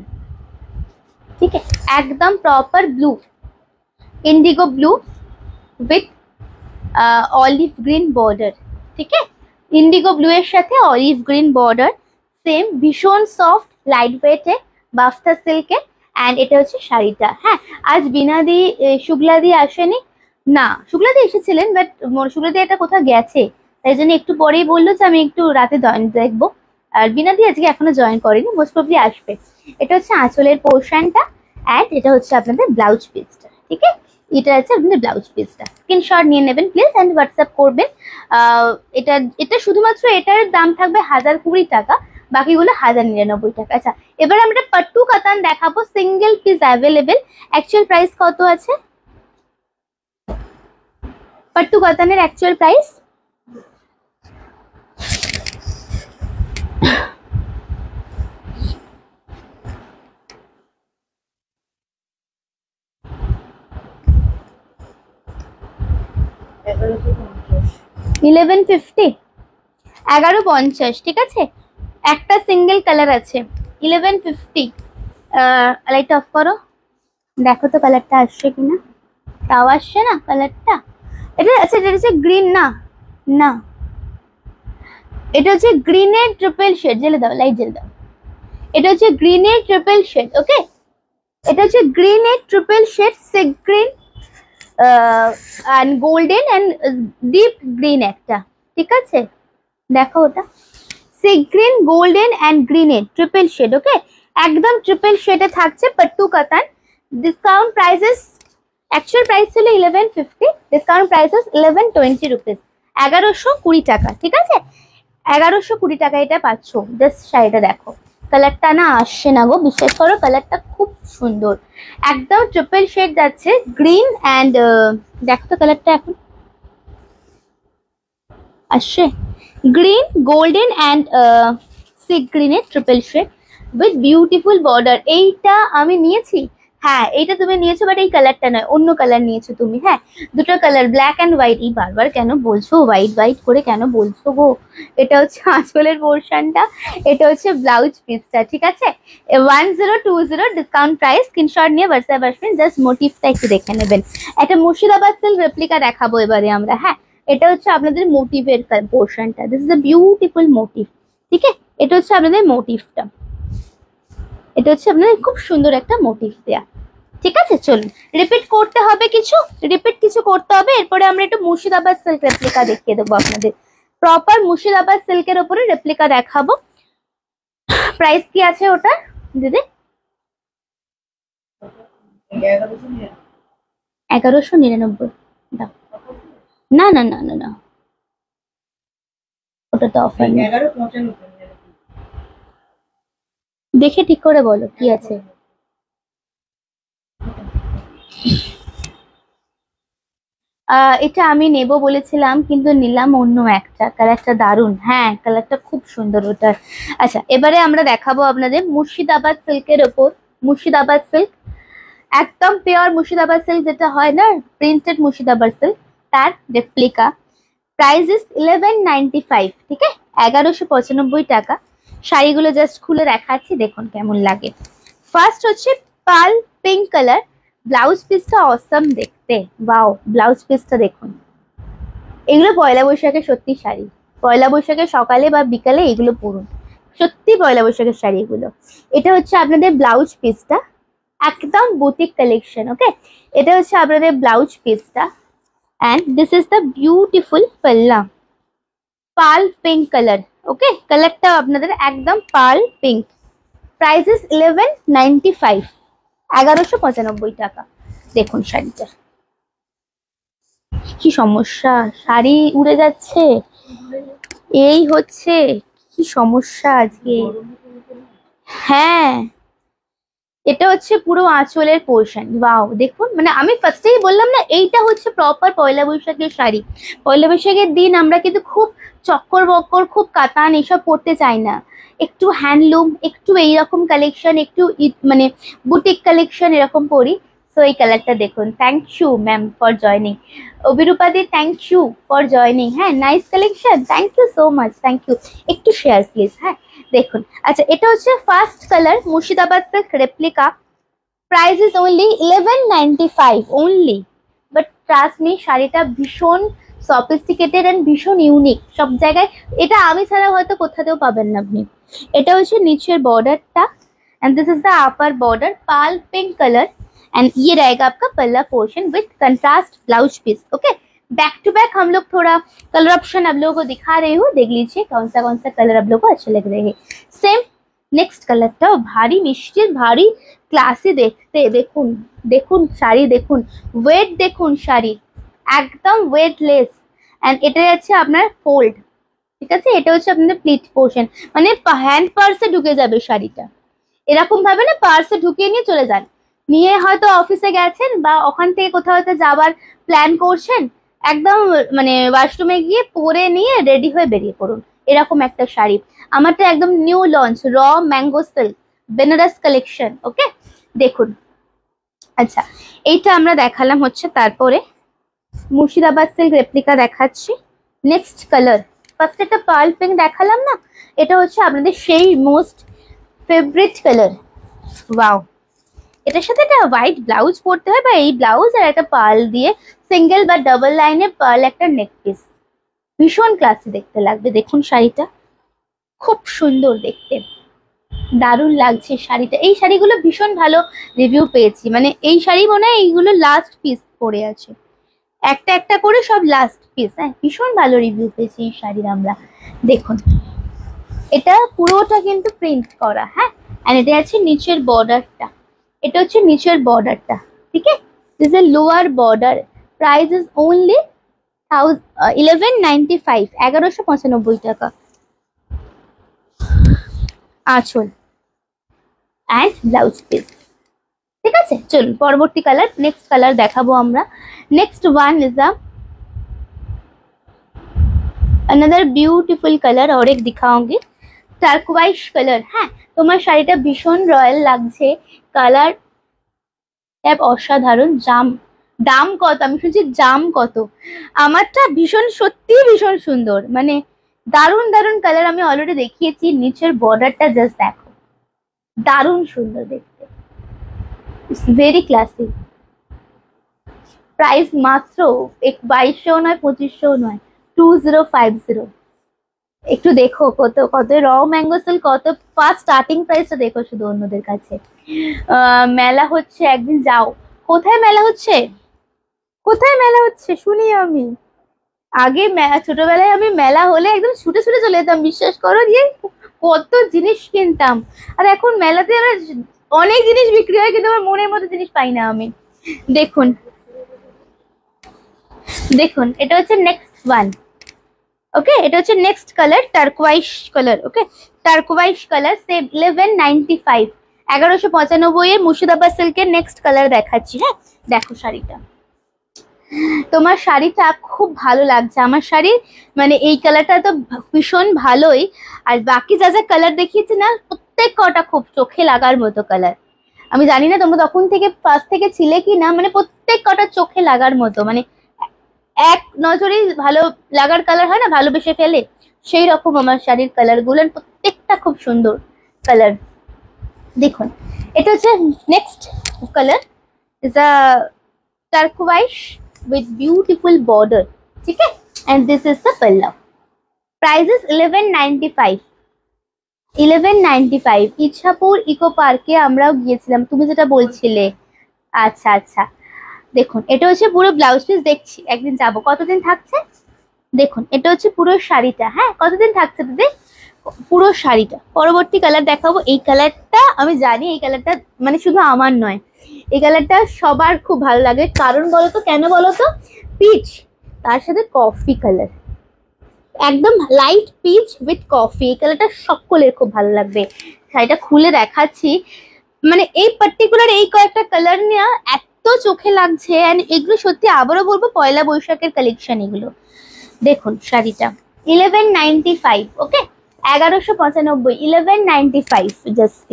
ठीक है एकदम proper blue, indigo blue with olive green border, ठीक है इंडिगो ब्लू এর সাথে অলিভ গ্রিন বর্ডার, সেম ভীষণ সফট লাইট ওয়েট এ বাফতা সিল্কে। এন্ড এটা হচ্ছে শাড়িটা। হ্যাঁ আজ বিনাদি শুক্লাদি আসেনি, না শুক্লাদি এসেছিলেন বাট শুক্লাদি এটা কোথাও গেছে, তাই জন্য একটু পরেই বললো যে আমি একটু রাতে দেখবো। আর বিনাদি আজকে এখনো জয়েন করেনি, মোস্ট প্রবলি আসবে। এটা হচ্ছে আঁচলের পোর্শনটা এন্ড এটা হচ্ছে আপনাদের ব্লাউজ পিসটা, ঠিক আছে এটা হচ্ছে আপনাদের ব্লাউজ পিসটা। স্ক্রিনশট নিয়ে নেবেন প্লিজ এন্ড হোয়াটসঅ্যাপ করবেন। এটা শুধুমাত্র এটার দাম থাকবে 1020 টাকা, বাকিগুলো 1099 টাকা। আচ্ছা এবার আমরা পট্টু কাতান দেখাবো, single piece available. Actual price কত আছে পট্টু কাতানের? অ্যাকচুয়াল প্রাইস $1150, 1150, ঠিক আছে একটা সিঙ্গেল কালার আছে 1150। লাইট অফ করো, দেখো তো কালারটা আসছে কিনা, তাও আসছে না কালারটা। এটা আচ্ছা এটা হচ্ছে গ্রিন, না না এটা হচ্ছে গ্রিনের ট্রিপল শেড, জেলে দাও লাইট জেলে দাও। এটা হচ্ছে গ্রিনের ট্রিপল শেড, ওকে এটা হচ্ছে গ্রিনের triple shade, sea green and golden and deep green একটা, ঠিক আছে দেখো ওটা সি গ্রিন গোল্ডেন এন্ড গ্রিনের ট্রিপল শেড, ওকে একদম ট্রিপল শেডে থাকছে পট্টু কাতান। ডিসকাউন্ট প্রাইসেস অ্যাকচুয়াল প্রাইস ছিল 1150, ডিসকাউন্ট প্রাইসেস 1120 রুপিস, 1120 টাকা, ঠিক আছে 1120 টাকা এটা পাচ্ছ। জাস্ট শাড়িটা দেখো, কালারটা না আসছে না গো, বিশ্বাস করো কালারটা খুব সুন্দর, একদম ট্রিপল শেড যাচ্ছে গ্রিন অ্যান্ড দেখো তো কালারটা এখন আসছে গ্রিন গোল্ডেন অ্যান্ড সি গ্রিনের triple shade with beautiful border. এইটা আমি নিয়েছি, হ্যাঁ এইটা তুমি নিয়েছো বাট এই কালারটা নয়, অন্য কালার নিয়েছো তুমি। হ্যাঁ দুটো কালার ব্ল্যাক অ্যান্ড হোয়াইট, এই বারবার কেন বলছো হোয়াইট হোয়াইট করে কেন বলছো গো? এটা হচ্ছে আঁচলের পোর্শনটা, এটা হচ্ছে ব্লাউজ পিসটা, ঠিক আছে 1020 ডিসকাউন্ট প্রাইস। স্ক্রিনশট নিয়ে হোয়াটসঅ্যাপ আসবেন, জাস্ট মোটিভটা একটু দেখে নেবেন। একটা মুর্শিদাবাদ সিল্ক রেপ্লিকা দেখাবো এবারে আমরা। হ্যাঁ এটা হচ্ছে আপনাদের মোটিভের পোর্শনটা, this is a beautiful motif, ঠিক আছে এটা হচ্ছে আপনাদের মোটিভটা, এটা হচ্ছে আপনাদের খুব সুন্দর একটা মোটিভ দেয়া, ঠিক আছে চলুন রিপিট করতে হবে, কিছু করতে হবে। এরপরে আমরা একটু মুর্শিদাবাদ সিল্ক রেপ্লিকা দেখিয়ে দেবো আপনাদের, প্রপার মুর্শিদাবাদ সিল্কের উপরে রেপ্লিকা দেখাবো। প্রাইস কি আছে ওটা দিদি? 1199। না না না না না ওটা তো অফার, দেখে ঠিক করে বলো কি আছে। এটা আমি নেব বলেছিলাম কিন্তু নিলাম অন্য একটা, কালারটা দারুন, হ্যাঁ কালারটা খুব সুন্দর ওটার। আচ্ছা এবারে আমরা দেখাবো আপনাদের মুর্শিদাবাদ সিল্কের ওপর, মুর্শিদাবাদ সিল্ক একদম পিওর মুর্শিদাবাদ সিল্ক যেটা হয় না প্রিন্টেড মুর্শিদাবাদ সিল্ক, তার রেপ্লিকা। প্রাইস ইস 1195, ঠিক আছে 1195 টাকা। শাড়িগুলো জাস্ট খুলে দেখাচ্ছি, দেখুন কেমন লাগে। ফার্স্ট হচ্ছে পাল পিঙ্ক কালার, ব্লাউজ পিসটা অসম দেখতে, ওয়াও ব্লাউজ পিসটা দেখুন। এগুলো পয়লা বৈশাখের সত্যি শাড়ি, পয়লা বৈশাখের সকালে বা বিকালে এগুলো পরুন, সত্যি পয়লা বৈশাখের শাড়ি এগুলো। এটা হচ্ছে আপনাদের ব্লাউজ পিসটা, একদম বুটিক কালেকশন, ওকে এটা হচ্ছে আপনাদের ব্লাউজ পিসটা and this is the beautiful পাল্লা, পাল পিঙ্ক কালার, ওকে, কালারটা আপনাদের একদম পার্ল পিঙ্ক। প্রাইস ইজ 1195, 1195 টাকা। দেখুন শাড়িটা, কি সমস্যা, শাড়ি উড়ে যাচ্ছে, এই হচ্ছে কি সমস্যা আজকে। হ্যাঁ, এটা হচ্ছে পুরো আঁচলের পোর্শন। ওয়াও, দেখুন মানে আমি ফার্স্টেই বললাম না, এইটা হচ্ছে প্রপার পয়লা বৈশাখের শাড়ি। পয়লা বৈশাখের দিন আমরা কিন্তু খুব চক্কর বক্কর, খুব কাতান এসব পরতে চাই না, একটু হ্যান্ডলুম, একটু এইরকম কালেকশন, একটু মানে বুটিক কালেকশন এরকম পরি। সো এই কালারটা দেখুন। Thank you ma'am for joining. অভিরূপাদি থ্যাংক ইউ ফর জয়নিং। হ্যাঁ, nice collection, thank you so much, thank you. একটু শেয়ার প্লিজ। হ্যাঁ দেখুন, আচ্ছা এটা হচ্ছে first colour Murshidabad silk replica. Price is only 1195 only. But trust me, শাড়িটা ভীষণ সফিস্টিকেটেড এন্ড ভীষণ ইউনিক। সব জায়গায় এটা আমি ছাড়া হয়তো কোথাতেও পাবেন না আপনি। এটা হচ্ছে নিচের বর্ডারটা and this is the upper border pale pink colour and ये रहेगा आपका पल्ला portion with contrast blouse piece. Okay, back to back हम लोग थोड़ा कलर ऑप्शन आप लोगों को दिखा रही हूँ, देख लीजिए कौन सा कलर आप लोगों को अच्छे लग रहे हैं। सेम नेक्स्ट कलरটা ভারী মিষ্টি, ভারী ক্লাসি দেখতে। দেখুন দেখুন শাড়ি দেখুন, ওয়েট দেখুন, শাড়ি একদম ওয়েটলেস এন্ড এটা যাচ্ছে আপনার ফোল্ড, ঠিক আছে? এটা হচ্ছে আপনাদের প্লিট পোর্শন, মানে হ্যান্ড পার্সে ঢুকে যাবে শাড়িটা। এরকম ভাবে না, পার্সে ঢুকিয়ে নিয়ে চলে যান, নিয়ে হয়তো অফিসে গেছেন বা ওখান থেকে কোথাও হয়তো যাবার প্ল্যান করছেন, একদম মানে ওয়াশরুমে গিয়ে পরে নিয়ে রেডি হয়ে বেরিয়ে পড়ুন। এরকম একটা শাড়ি আমারটা একদম নিউ লঞ্চ, র ম্যাঙ্গো সিল্ক বেনারস কালেকশন। ওকে দেখুন, আচ্ছা এইটা আমরা দেখালাম হচ্ছে, তারপরে মুর্শিদাবাদ সিল্ক রেপ্লিকা দেখাচ্ছি। নেক্সট কালার, ফার্স্ট একটা পার্ল পিঙ্ক দেখালাম না, এটা হচ্ছে আপনাদের সেই মোস্ট ফেভারিট কালার। ওয়াও, এটার সাথে একটা হোয়াইট ব্লাউজ পরতে হয়, বা এই ব্লাউজ আর একটা পার্ল দিয়ে সিঙ্গেল বা ডাবল লাইনে পার্ল একটা নেক পিস, ভীষণ ক্লাসি দেখতে লাগবে। দেখুন শাড়িটা খুব সুন্দর দেখতে, দারুণ লাগছে শাড়িটা। এই শাড়িগুলো ভীষণ ভালো রিভিউ পেয়েছি, মানে এই শাড়ি মনে হয় এইগুলো লাস্ট পিস পড়ে আছে, একটা একটা করে সব লাস্ট পিস। হ্যাঁ, ভীষণ ভালো রিভিউ পেয়েছি এই শাড়ির আমরা। দেখুন এটা পুরোটা কিন্তু প্রিন্ট করা। হ্যাঁ, আর এটা আছে নিচের বর্ডারটা, এটা হচ্ছে নিচের বর্ডারটা, ঠিক আছে? This is lower border. Price is only 1195, 1195 টাকা। আঁচল অ্যান্ড ব্লাউজ পিস, ঠিক আছে? চলুন পরবর্তী কালার, নেক্সট কালার দেখাবো আমরা। Next one is another beautiful colour, और एक दिखाऊंगी টার্কোয়াইশ কালার। হ্যাঁ, তোমার শাড়িটা ভীষণ রয়্যাল লাগছে, কালার অসাধারণ। দাম কত? আমি শুনছি জাম কত। আমারটা ভীষণ সত্যি ভীষণ সুন্দর, মানে দারুণ দারুণ কালার আমি অলরেডি দেখিয়েছি। নিচের বর্ডারটা জাস্ট দেখো, দারুণ সুন্দর দেখতে, ইটস ভেরি ক্লাসি। প্রাইস মাত্র 2200 নয়, 2500 নয়, 2050। একটু দেখো কত কত র ম্যাঙ্গো সিল্ক, কত ফার্স্ট স্টার্টিং প্রাইসটা দেখো শুধু অন্যদের কাছে। মেলা হচ্ছে, একদিন যাও। কোথায় মেলা হচ্ছে? কোথায় মেলা হচ্ছে শুনি আমি। আগে ছোটবেলায় আমি মেলা হলে একদম ছুটে ছুটে চলে যেতাম, বিশ্বাস করো, দিয়ে কত জিনিস কিনতাম। আর এখন মেলাতে আমরা অনেক জিনিস বিক্রি হয়, কিন্তু আমার মনের মতো জিনিস পাই না আমি। দেখুন দেখুন, এটা হচ্ছে নেক্সট ওয়ান। ওকে, এটা হচ্ছে নেক্সট কালার, টার্কোয়াইশ কালার। ওকে, টার্কোয়াইশ কালার, সে 1195, 1195 এর মুর্শিদাবাদ সিল্কের নেক্সট কালার দেখাচ্ছি। হ্যাঁ দেখো শাড়িটা, তোমার শাড়িটা খুব ভালো লাগছে। আমার শাড়ি মানে এই কালারটা তো ভীষণ ভালোই, আর বাকি যা যা কালার দেখিয়েছি না, প্রত্যেক কটা খুব চোখে লাগার মতো কালার। আমি জানি না তোমরা তখন থেকে ফার্স্ট থেকে ছিলে কি না, মানে প্রত্যেক কটা চোখে লাগার মতো, মানে এক নজরেই ভালো লাগার কালার হয় না, ভালোবেসে ফেলে, সেই রকম আমার শাড়ির কালার গুলো, প্রত্যেকটা খুব সুন্দর কালার। দেখুন এটা হচ্ছে next colour, is a turquoise with beautiful border, ठीक है? And this is the palla. Price is 1195, 1195। Ichhapur eco পার্কে আমরাও গিয়েছিলাম, তুমি যেটা বলছিলে। আচ্ছা আচ্ছা, দেখুন এটা হচ্ছে পুরো ব্লাউজ পিস, দেখছি একদিন যাব। কতদিন থাকছে দেখুন, এটা হচ্ছে পুরো শাড়িটা। হ্যাঁ, কতদিন থাকছে দিদি? পুরো শাড়িটা। পরবর্তী কালার দেখাবো। এই কালারটা আমি জানি, এই কালারটা মানে শুধু আমার নয়, এই কালারটা সবার খুব ভালো লাগে। কারণ বলতো কেন বলতো, পিচ তার সাথে কফি কালার, একদম লাইট পিচ উইথ কফি, এই কালারটা সকলের খুব ভালো লাগবে। শাড়িটা খুলে দেখাচ্ছি, মানে এই পার্টিকুলার এই কয়েকটা কালার নিয়ে এত চোখে লাগছে। এন্ড এগুলো সত্যি আবারও বলবো পয়লা বৈশাখের কালেকশন এগুলো। দেখুন শাড়িটা 1195, ওকে 1195, 1195 জাস্ট।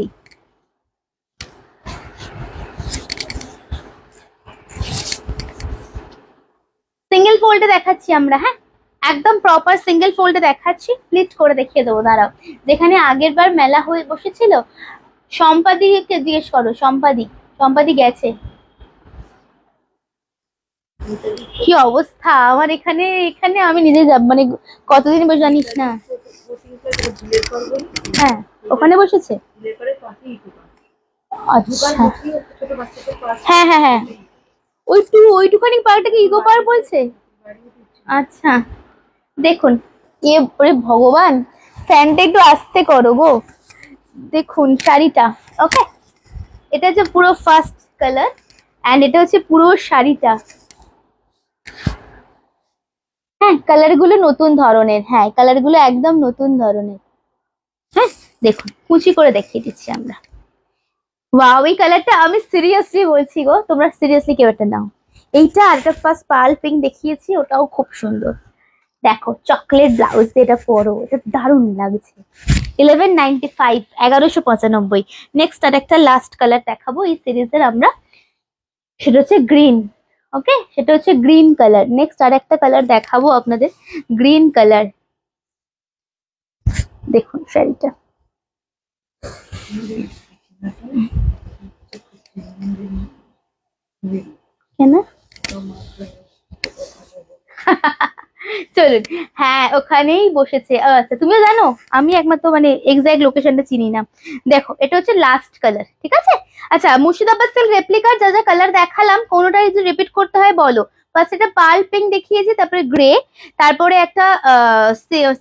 সিঙ্গেল ফোল্ডে দেখাচ্ছি আমরা, হ্যাঁ একদম প্রপার সিঙ্গেল ফোল্ডে দেখাচ্ছি। প্লিট করে দেখিয়ে দেবো, দাঁড়াও। যেখানে আগের বার মেলা হয়ে বসেছিল, সম্পাদিকে জিজ্ঞেস করো, সম্পাদি গেছে। কি অবস্থা আমার এখানে, এখানে আমি নিজে যাব, মানে কতদিন বসে জানিস না। হ্যাঁ ওখানে বসেছে, আচ্ছা হ্যাঁ হ্যাঁ হ্যাঁ, ওইটুখানি পার্কটাকে ইকো পার্ক বলছে। আচ্ছা দেখুন, ওরে ভগবান, ফ্যানটা একটু আস্তে করো গো। দেখুন শাড়িটা, ওকে এটা হচ্ছে পুরো ফার্স্ট কালার, এন্ড এটা হচ্ছে পুরো শাড়িটা। হ্যাঁ কালার গুলো নতুন ধরনের, হ্যাঁ কালার গুলো একদম নতুন ধরনের। হ্যাঁ দেখুন কুচি করে দেখিয়ে দিচ্ছি আমরা। ওয়াও, এই কালারটা আমি সিরিয়াসলি বলছি গো, তোমরা সিরিয়াসলি কেউ এটা নাও। এইটা আর একটা ফার্স্ট পার্ল পিঙ্ক দেখিয়েছি, ওটাও খুব সুন্দর। দেখো চকলেট ব্লাউজ দিয়ে এটা পরো, এটা দারুণ লাগছে। 1195, 1195। নেক্সট আর একটা লাস্ট কালার দেখাবো এই সিরিজের আমরা, সেটা হচ্ছে গ্রিন। ওকে সেটা হচ্ছে গ্রিন কালার। নেক্সট আর একটা কালার দেখাবো আপনাদের, গ্রিন কালার। দেখুন শাড়িটা, কেন চলুন, হ্যাঁ ওখানেই বসেছে। আচ্ছা তুমিও জানো, আমি একমাত্র মানে এক্সাক্ট লোকেশনটা চিনি না। দেখো এটা হচ্ছে লাস্ট কালার, ঠিক আছে। আচ্ছা মুর্শিদাবাদ সিল্ক রেপ্লিকার যা যা কালার দেখালাম কোনোটা যদি রিপিট করতে হয় বলো। ফার্স্ট এটা পার্ল পিঙ্ক দেখিয়েছি, তারপরে গ্রে, তারপরে একটা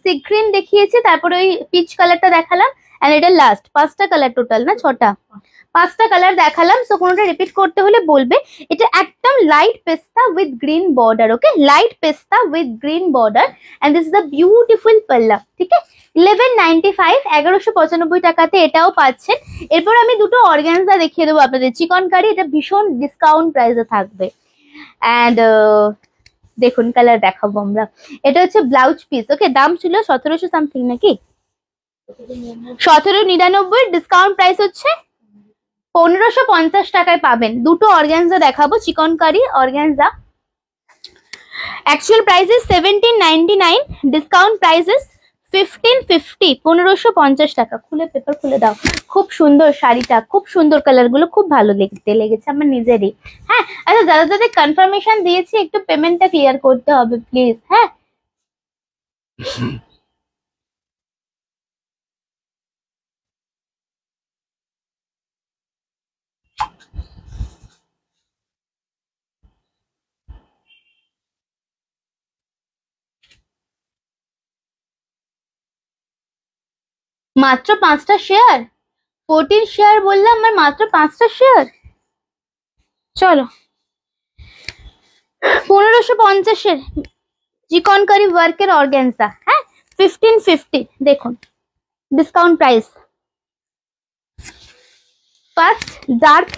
সি গ্রিন দেখিয়েছি, তারপরে ওই পিচ কালারটা দেখালাম, এন্ড এটা লাস্ট। পাঁচটা কালার টোটাল, না ছটা, পাঁচটা কালার দেখালাম। সো কোনোটা রিপিট করতে হলে বলবে। এটা একদম লাইট পেস্তা with green border, okay light পেস্তা with green border, and this is the beautiful পাল্লা, ঠিক আছে। 1195, 1195 টাকাতে এটাও পাচ্ছেন। এরপর আমি দুটো অর্গানজা দেখিয়ে দেবো আপনাদের, চিকনকারি, এটা ভীষণ ডিসকাউন্ট প্রাইসে থাকবে। অ্যান্ড দেখুন কালার দেখাবো আমরা। এটা হচ্ছে ব্লাউজ পিস, ওকে দাম ছিল 1700 সামথিং নাকি, 1799, ডিসকাউন্ট প্রাইস হচ্ছে 1550 টাকায় পাবেন। দুটো অর্গানজা দেখাবো, chikankari organza. Actual price is 1799, discount price is 1550, 1550 টাকা। খুলে পেপার খুলে দাও। খুব সুন্দর শাড়িটা, খুব সুন্দর, কালার গুলো খুব ভালো দেখতে লেগেছে আমার নিজেরই। হ্যাঁ আচ্ছা, যারা যাদের কনফার্মেশন দিয়েছি একটু পেমেন্টটা ক্লিয়ার করতে হবে প্লিজ। হ্যাঁ মাত্র 5টা শেয়ার, 14 শেয়ার বললাম, আমার মাত্র 5টা শেয়ার। চলো 1550-এর চিকনকারি ওয়ার্কের অর্গানজা, হ্যাঁ 1550 দেখুন, discount price. First dark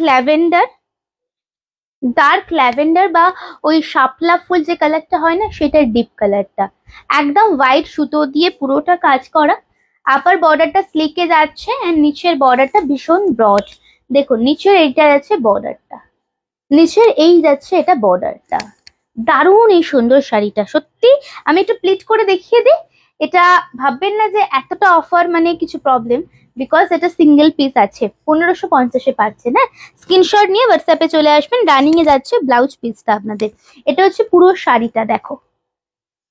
lavender বা ওই শাপলা ফুল যে কালারটা হয় না, সেটার ডিপ কালারটা, একদম হোয়াইট সুতো দিয়ে পুরোটা কাজ করা। আপার বর্ডারটা স্লিকে যাচ্ছে, এন্ড নিচের বর্ডারটা ভীষণ ব্রড। দেখুন নিচের এইটা যাচ্ছে বর্ডারটা, নিচের এই যাচ্ছে এটা বর্ডারটা। দারুণ এই সুন্দর শাড়িটা, সত্যি। আমি একটু প্লিট করে দেখিয়ে দিই। এটা ভাববেন না যে এতটা অফার মানে কিছু প্রবলেম, বিকজ এটা সিঙ্গেল পিস আছে, 1550-এ পাচ্ছেন। হ্যাঁ স্ক্রিনশট নিয়ে হোয়াটসঅ্যাপে চলে আসবেন। রানিং এ যাচ্ছে ব্লাউজ পিসটা আপনাদের। এটা হচ্ছে পুরো শাড়িটা, দেখো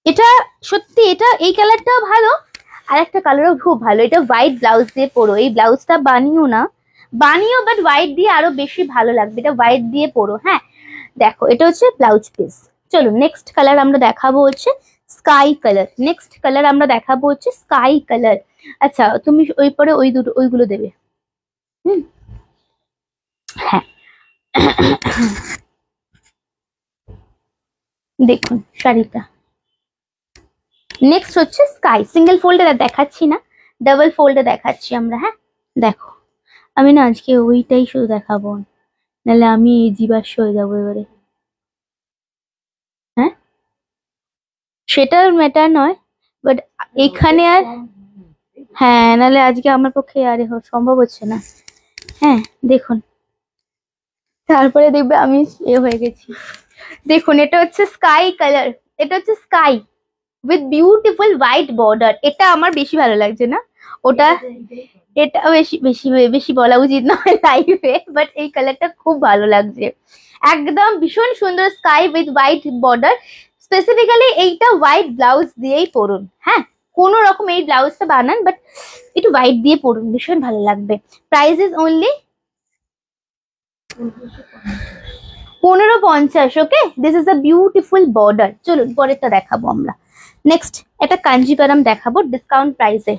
এটা সত্যি, এটা এই কালারটাও ভালো, আর একটা কালারও খুব ভালো। এটা হোয়াইট ব্লাউজ দিয়ে পরো, এই ব্লাউজটা বানিও না, বানিও বাট হোয়াইট দিয়ে আরো বেশি ভালো লাগবে। এটা হোয়াইট দিয়ে পরো, হ্যাঁ দেখো এটা হচ্ছে ব্লাউজ পিস। চলো নেক্সট কালার আমরা দেখাবো হচ্ছে স্কাই কালার। নেক্সট কালার আমরা দেখাবো হচ্ছে স্কাই কালার। আচ্ছা তুমি ওই পরে ওই দুটো ওইগুলো দেবে। হুম, হ্যাঁ। দেখুন শাড়িটা। নেক্সট হচ্ছে স্কাই, সিঙ্গেল ফোল্ডে দেখাচ্ছি না, ডাবল ফোল্ডে দেখাচ্ছি আমরা। হ্যাঁ দেখো, আমি না আজকে ওইটাই শুধু দেখাবো, নাহলে আমি জীবাশ্ম হয়ে যাবো এবারে। হ্যাঁ সেটার ম্যাটার নয়, বাট এখানে আর, হ্যাঁ নাহলে আজকে আমার পক্ষে আর সম্ভব হচ্ছে না। হ্যাঁ দেখুন, তারপরে দেখবে আমি হয়ে গেছি। দেখুন এটা হচ্ছে স্কাই কালার, এটা হচ্ছে sky with beautiful white border. এটা আমার বেশি ভালো লাগছে না, ওটা এটা বেশি বেশি বেশি বলা উচিত নয় লাইভে, বাট এই কালারটা খুব ভালো লাগছে, একদম ভীষণ সুন্দর sky with white border. Specifically এইটা হোয়াইট ব্লাউজ দিয়েই পরুন। হ্যাঁ কোনো রকম এই ব্লাউজটা বানান, বাট একটু হোয়াইট দিয়ে পরুন, ভীষণ ভালো লাগবে। Price is only 1550। Okay, this is a beautiful border. চলুন পরেরটা দেখাবো আমরা। নেক্সট একটা কাঞ্জিভারাম দেখাবো ডিসকাউন্ট প্রাইসে।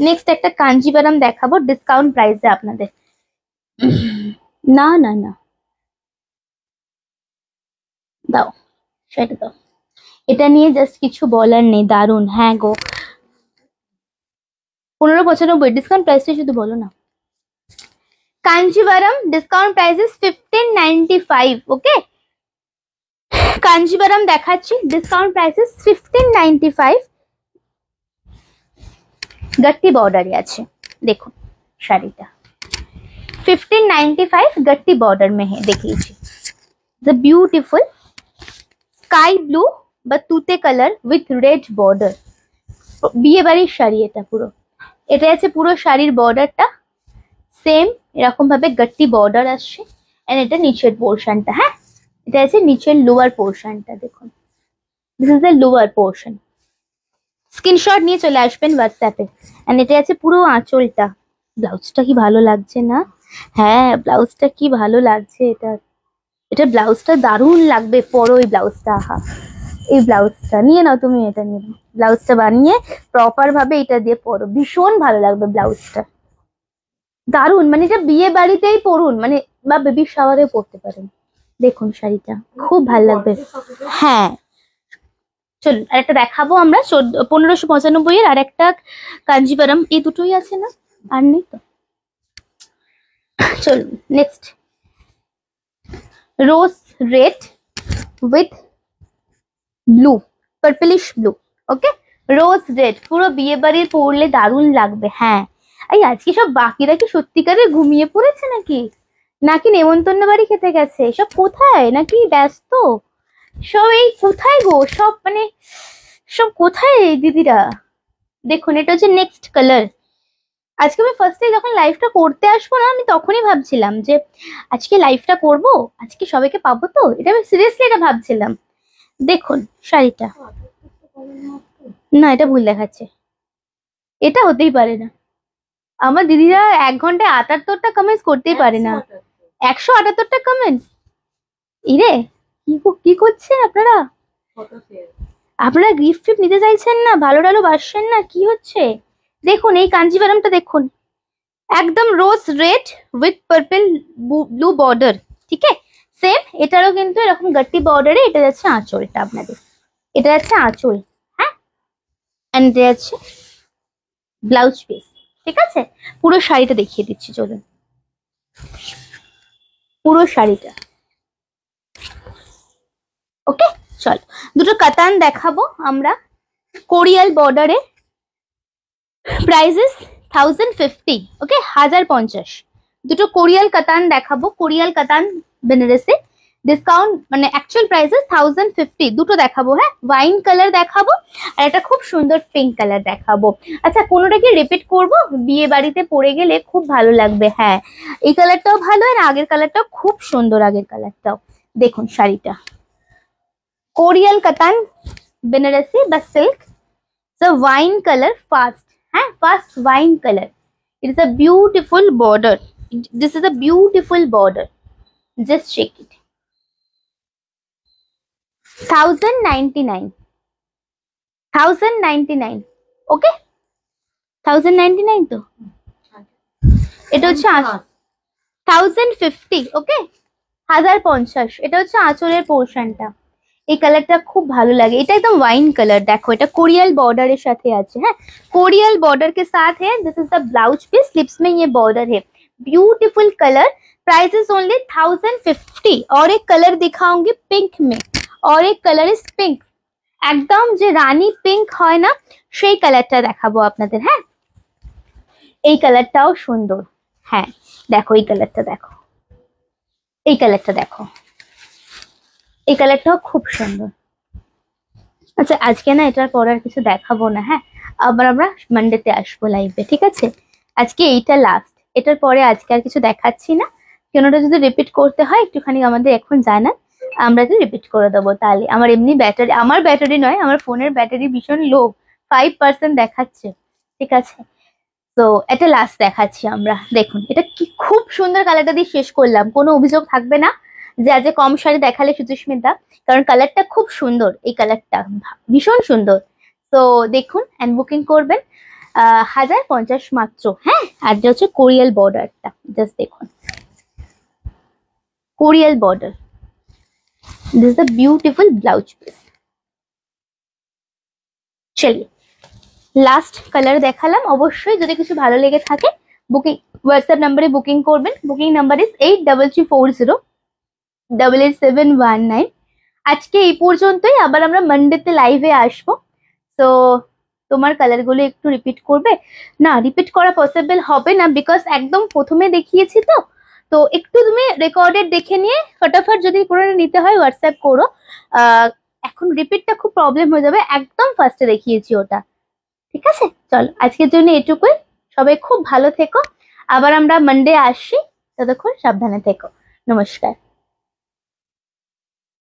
নেক্সট একটা কাঞ্জিভারাম দেখাবো ডিসকাউন্ট প্রাইসে আপনাদের। না না না, দাও সেটা দাও, এটা নিয়ে জাস্ট কিছু বলার নেই, দারুন। হ্যাঁ গো, 1595 ডিসকাউন্ট প্রাইসটা শুধু বলো না। Kanjivaram discount price is 1595। ওকে, কাঞ্জিভারাম দেখাচ্ছি, ডিসকাউন্ট প্রাইস ইজ 1595। গট্টি বর্ডারে আছে, দেখুন শাড়িটা 1595 गट्टी बॉर्डर में है। देख लीजिए, द ब्यूटीफुल स्काई ब्लू বা তুতে কালার উইথ রেড বর্ডার। বিয়ে বাড়ির শাড়ি এটা পুরো, এটা আছে পুরো শাড়ির বর্ডারটা সেম এরকম ভাবে গট্টি বর্ডার আসছে, এন্ড এটা নিচের পোর্শনটা। হ্যাঁ এটা আছে নিচের লোয়ার পোর্শনটা, দেখুন this is the lower portion. Screenshot নিয়ে চলে আসবেন হোয়াটসঅ্যাপে। এন্ড এটা আছে পুরো আঁচলটা। ব্লাউজটা কি ভালো লাগছে না? হ্যাঁ ব্লাউজটা কি ভালো লাগছে, এটা এটা ব্লাউজটা দারুণ লাগবে, পরো এই ব্লাউজটা। আহা, এই ব্লাউজটা নিয়ে নাও তুমি, এটা নিয়ে নাও, ব্লাউজটা বানিয়ে প্রপার ভাবে এটা দিয়ে পরো, ভীষণ ভালো লাগবে ব্লাউজটা, দারুণ। মানে এটা বিয়ে বাড়িতেই পরুন, মানে বা বেবি শাওয়ারে পরতে পারেন। দেখুন শাড়িটা খুব ভালো লাগবে। হ্যাঁ চলুন আরেকটা দেখাবো আমরা, 1595 এর আর একটা কাঞ্জিভারাম। এই দুটোই আছে না, আর নেই তো। চলুন next, rose red with blue, purplish blue. Okay, rose red পুরো বিয়ে বাড়ির পরলে দারুণ লাগবে। হ্যাঁ এই আজকে সব বাকিরা কি সত্যিকারের ঘুমিয়ে পড়েছে নাকি, নাকি নেমন্তন্ন বাড়ি খেতে গেছে, সব কোথায়, নাকি ব্যস্ত সব, এই কোথায় গো সব, মানে সব কোথায় দিদিরা। দেখুন এটা হচ্ছে নেক্সট কালার। আজকে আমি ফার্স্টে যখন লাইভটা করতে আসবো না, আমি তখনই ভাবছিলাম যে আজকে লাইভটা করব, আজকে সবাইকে পাবো তো, এটা আমি সিরিয়াসলি এটা ভাবছিলাম। দেখুন শাড়িটা, না এটা ভুল দেখাচ্ছে, এটা হতেই পারে না। আমার দিদিরা 1 ঘন্টায় 78টা কমেন্টস করতেই পারে না, 178টা কমেন্টস। ইরে কি করছেন আপনারা, আপনারা গিফট ফিফট নিতে চাইছেন না, ভালো টালো বাসছেন না, কি হচ্ছে? দেখুন এই কাঞ্জিভারামটা দেখুন, একদম rose red with purple blue border. ঠিক আছে, সেম এটারও কিন্তু এরকম গট্টি বর্ডারে, এটা যাচ্ছে আঁচলটা আপনাদের, এটা যাচ্ছে আঁচল। হ্যাঁ এন্ড এটা যাচ্ছে ব্লাউজ পিস। ঠিক আছে, পুরো শাড়িটা দেখিয়ে দিচ্ছি, চলুন পুরো শাড়িটা। ওকে চল, দুটো কাতান দেখাবো আমরা কোরিয়াল বর্ডারে। প্রাইস 1050। ওকে 1050। দুটো কোরিয়াল কাতান দেখাবো, কোরিয়াল কাতান বেনারসি, ডিসকাউন্ট মানে অ্যাকচুয়াল প্রাইস 1050। দুটো দেখাবো। হ্যাঁ ওয়াইন কালার দেখাবো আর একটা খুব সুন্দর পিঙ্ক কালার দেখাবো। আচ্ছা কোনোটা কি রিপিট করবো, বিয়ে বাড়িতে পরে গেলে খুব ভালো লাগবে। হ্যাঁ এই কালারটাও ভালো, আর আগের কালারটাও খুব সুন্দর, আগের কালারটাও। দেখুন শাড়িটা কোরিয়াল কাতান বেনারসি বা silk, the wine color fast, huh? Fast wine color. It is a beautiful border. This is a beautiful border. Just check it. 1099. 1099, ওকে 1099 তো, এটা হচ্ছে 1050, ওকে 1050, এটা হচ্ছে আঁচলের পোর্শনটা। এই কালারটা খুব ভালো লাগে, এটা একদম ওয়াইন কালার, দেখো এটা कोरियल बॉर्डर এর সাথে আছে। হ্যাঁ कोरियल बॉर्डर के साथ है, this is the blouse piece, sleeves में ये बॉर्डर है, beautiful colour, price is only 1050। और एक कलर दिखाऊंगी पिंक में, और एक कलर इज पिंक, একদম যে রানী পিঙ্ক হয় না সেই কালারটা দেখাবো আপনাদের। হ্যাঁ এই কালারটাও সুন্দর, হ্যাঁ দেখো এই কালারটা দেখো, এই কালারটা দেখো, এই কালারটাও খুব সুন্দর। আচ্ছা আজকে না এটার পর আর কিছু দেখাবো না, হ্যাঁ আবার আমরা মানডেতে আসবো লাইভে, ঠিক আছে? আজকে এইটা লাস্ট, এটার পরে আজকে আর কিছু দেখাচ্ছি না। কেনটা যদি রিপিট করতে হয় একটুখানি আমাদের এখন জানান, আমরা তো রিপিট করে দেবো। তাহলে আমার এমনি ব্যাটারি, আমার ব্যাটারি নয়, আমার ফোনের ব্যাটারি ভীষণ লো, 5% দেখাচ্ছে, ঠিক আছে? তো এটা লাস্ট দেখাচ্ছি আমরা, দেখুন এটা কি খুব সুন্দর, কালারটা দিয়ে শেষ করলাম, কোনো অভিযোগ থাকবে না যে আজ কম শাড়ি দেখালে সুচিস্মিতা, কারণ কালারটা খুব সুন্দর, এই কালারটা ভীষণ সুন্দর। তো দেখুন অ্যান্ড বুকিং করবেন 1050 মাত্র। হ্যাঁ আর এটা হচ্ছে কোরিয়াল বর্ডারটা, জাস্ট দেখুন Korial border, this is the beautiful blouse piece. চলিয়ে লাস্ট কালার দেখালাম, অবশ্যই যদি কিছু ভালো লেগে থাকে বুকিং হোয়াটসঅ্যাপ নাম্বারে বুকিং করবেন, বুকিং নাম্বার ইজ 8340888719। আজকে এই পর্যন্তই, আবার আমরা মানডেতে লাইভে আসবো। তো তোমার কালারগুলো একটু রিপিট করবে না? রিপিট করা পসিবল হবে না, বিকজ একদম প্রথমে দেখিয়েছি তো। তো একটু তুমি রেকর্ডেড দেখে নিয়ে ফটাফট যদি কোনো নিতে হয় হোয়াটসঅ্যাপ করো, এখন রিপিটটা খুব প্রবলেম হয়ে যাবে, একদম ফার্স্টে দেখিয়েছি ওটা, ঠিক আছে? চলো আজকের জন্য এটুকুই, সবাই খুব ভালো থেকো, আবার আমরা মানডে আসছি, ততক্ষণ সাবধানে থেকো, নমস্কার।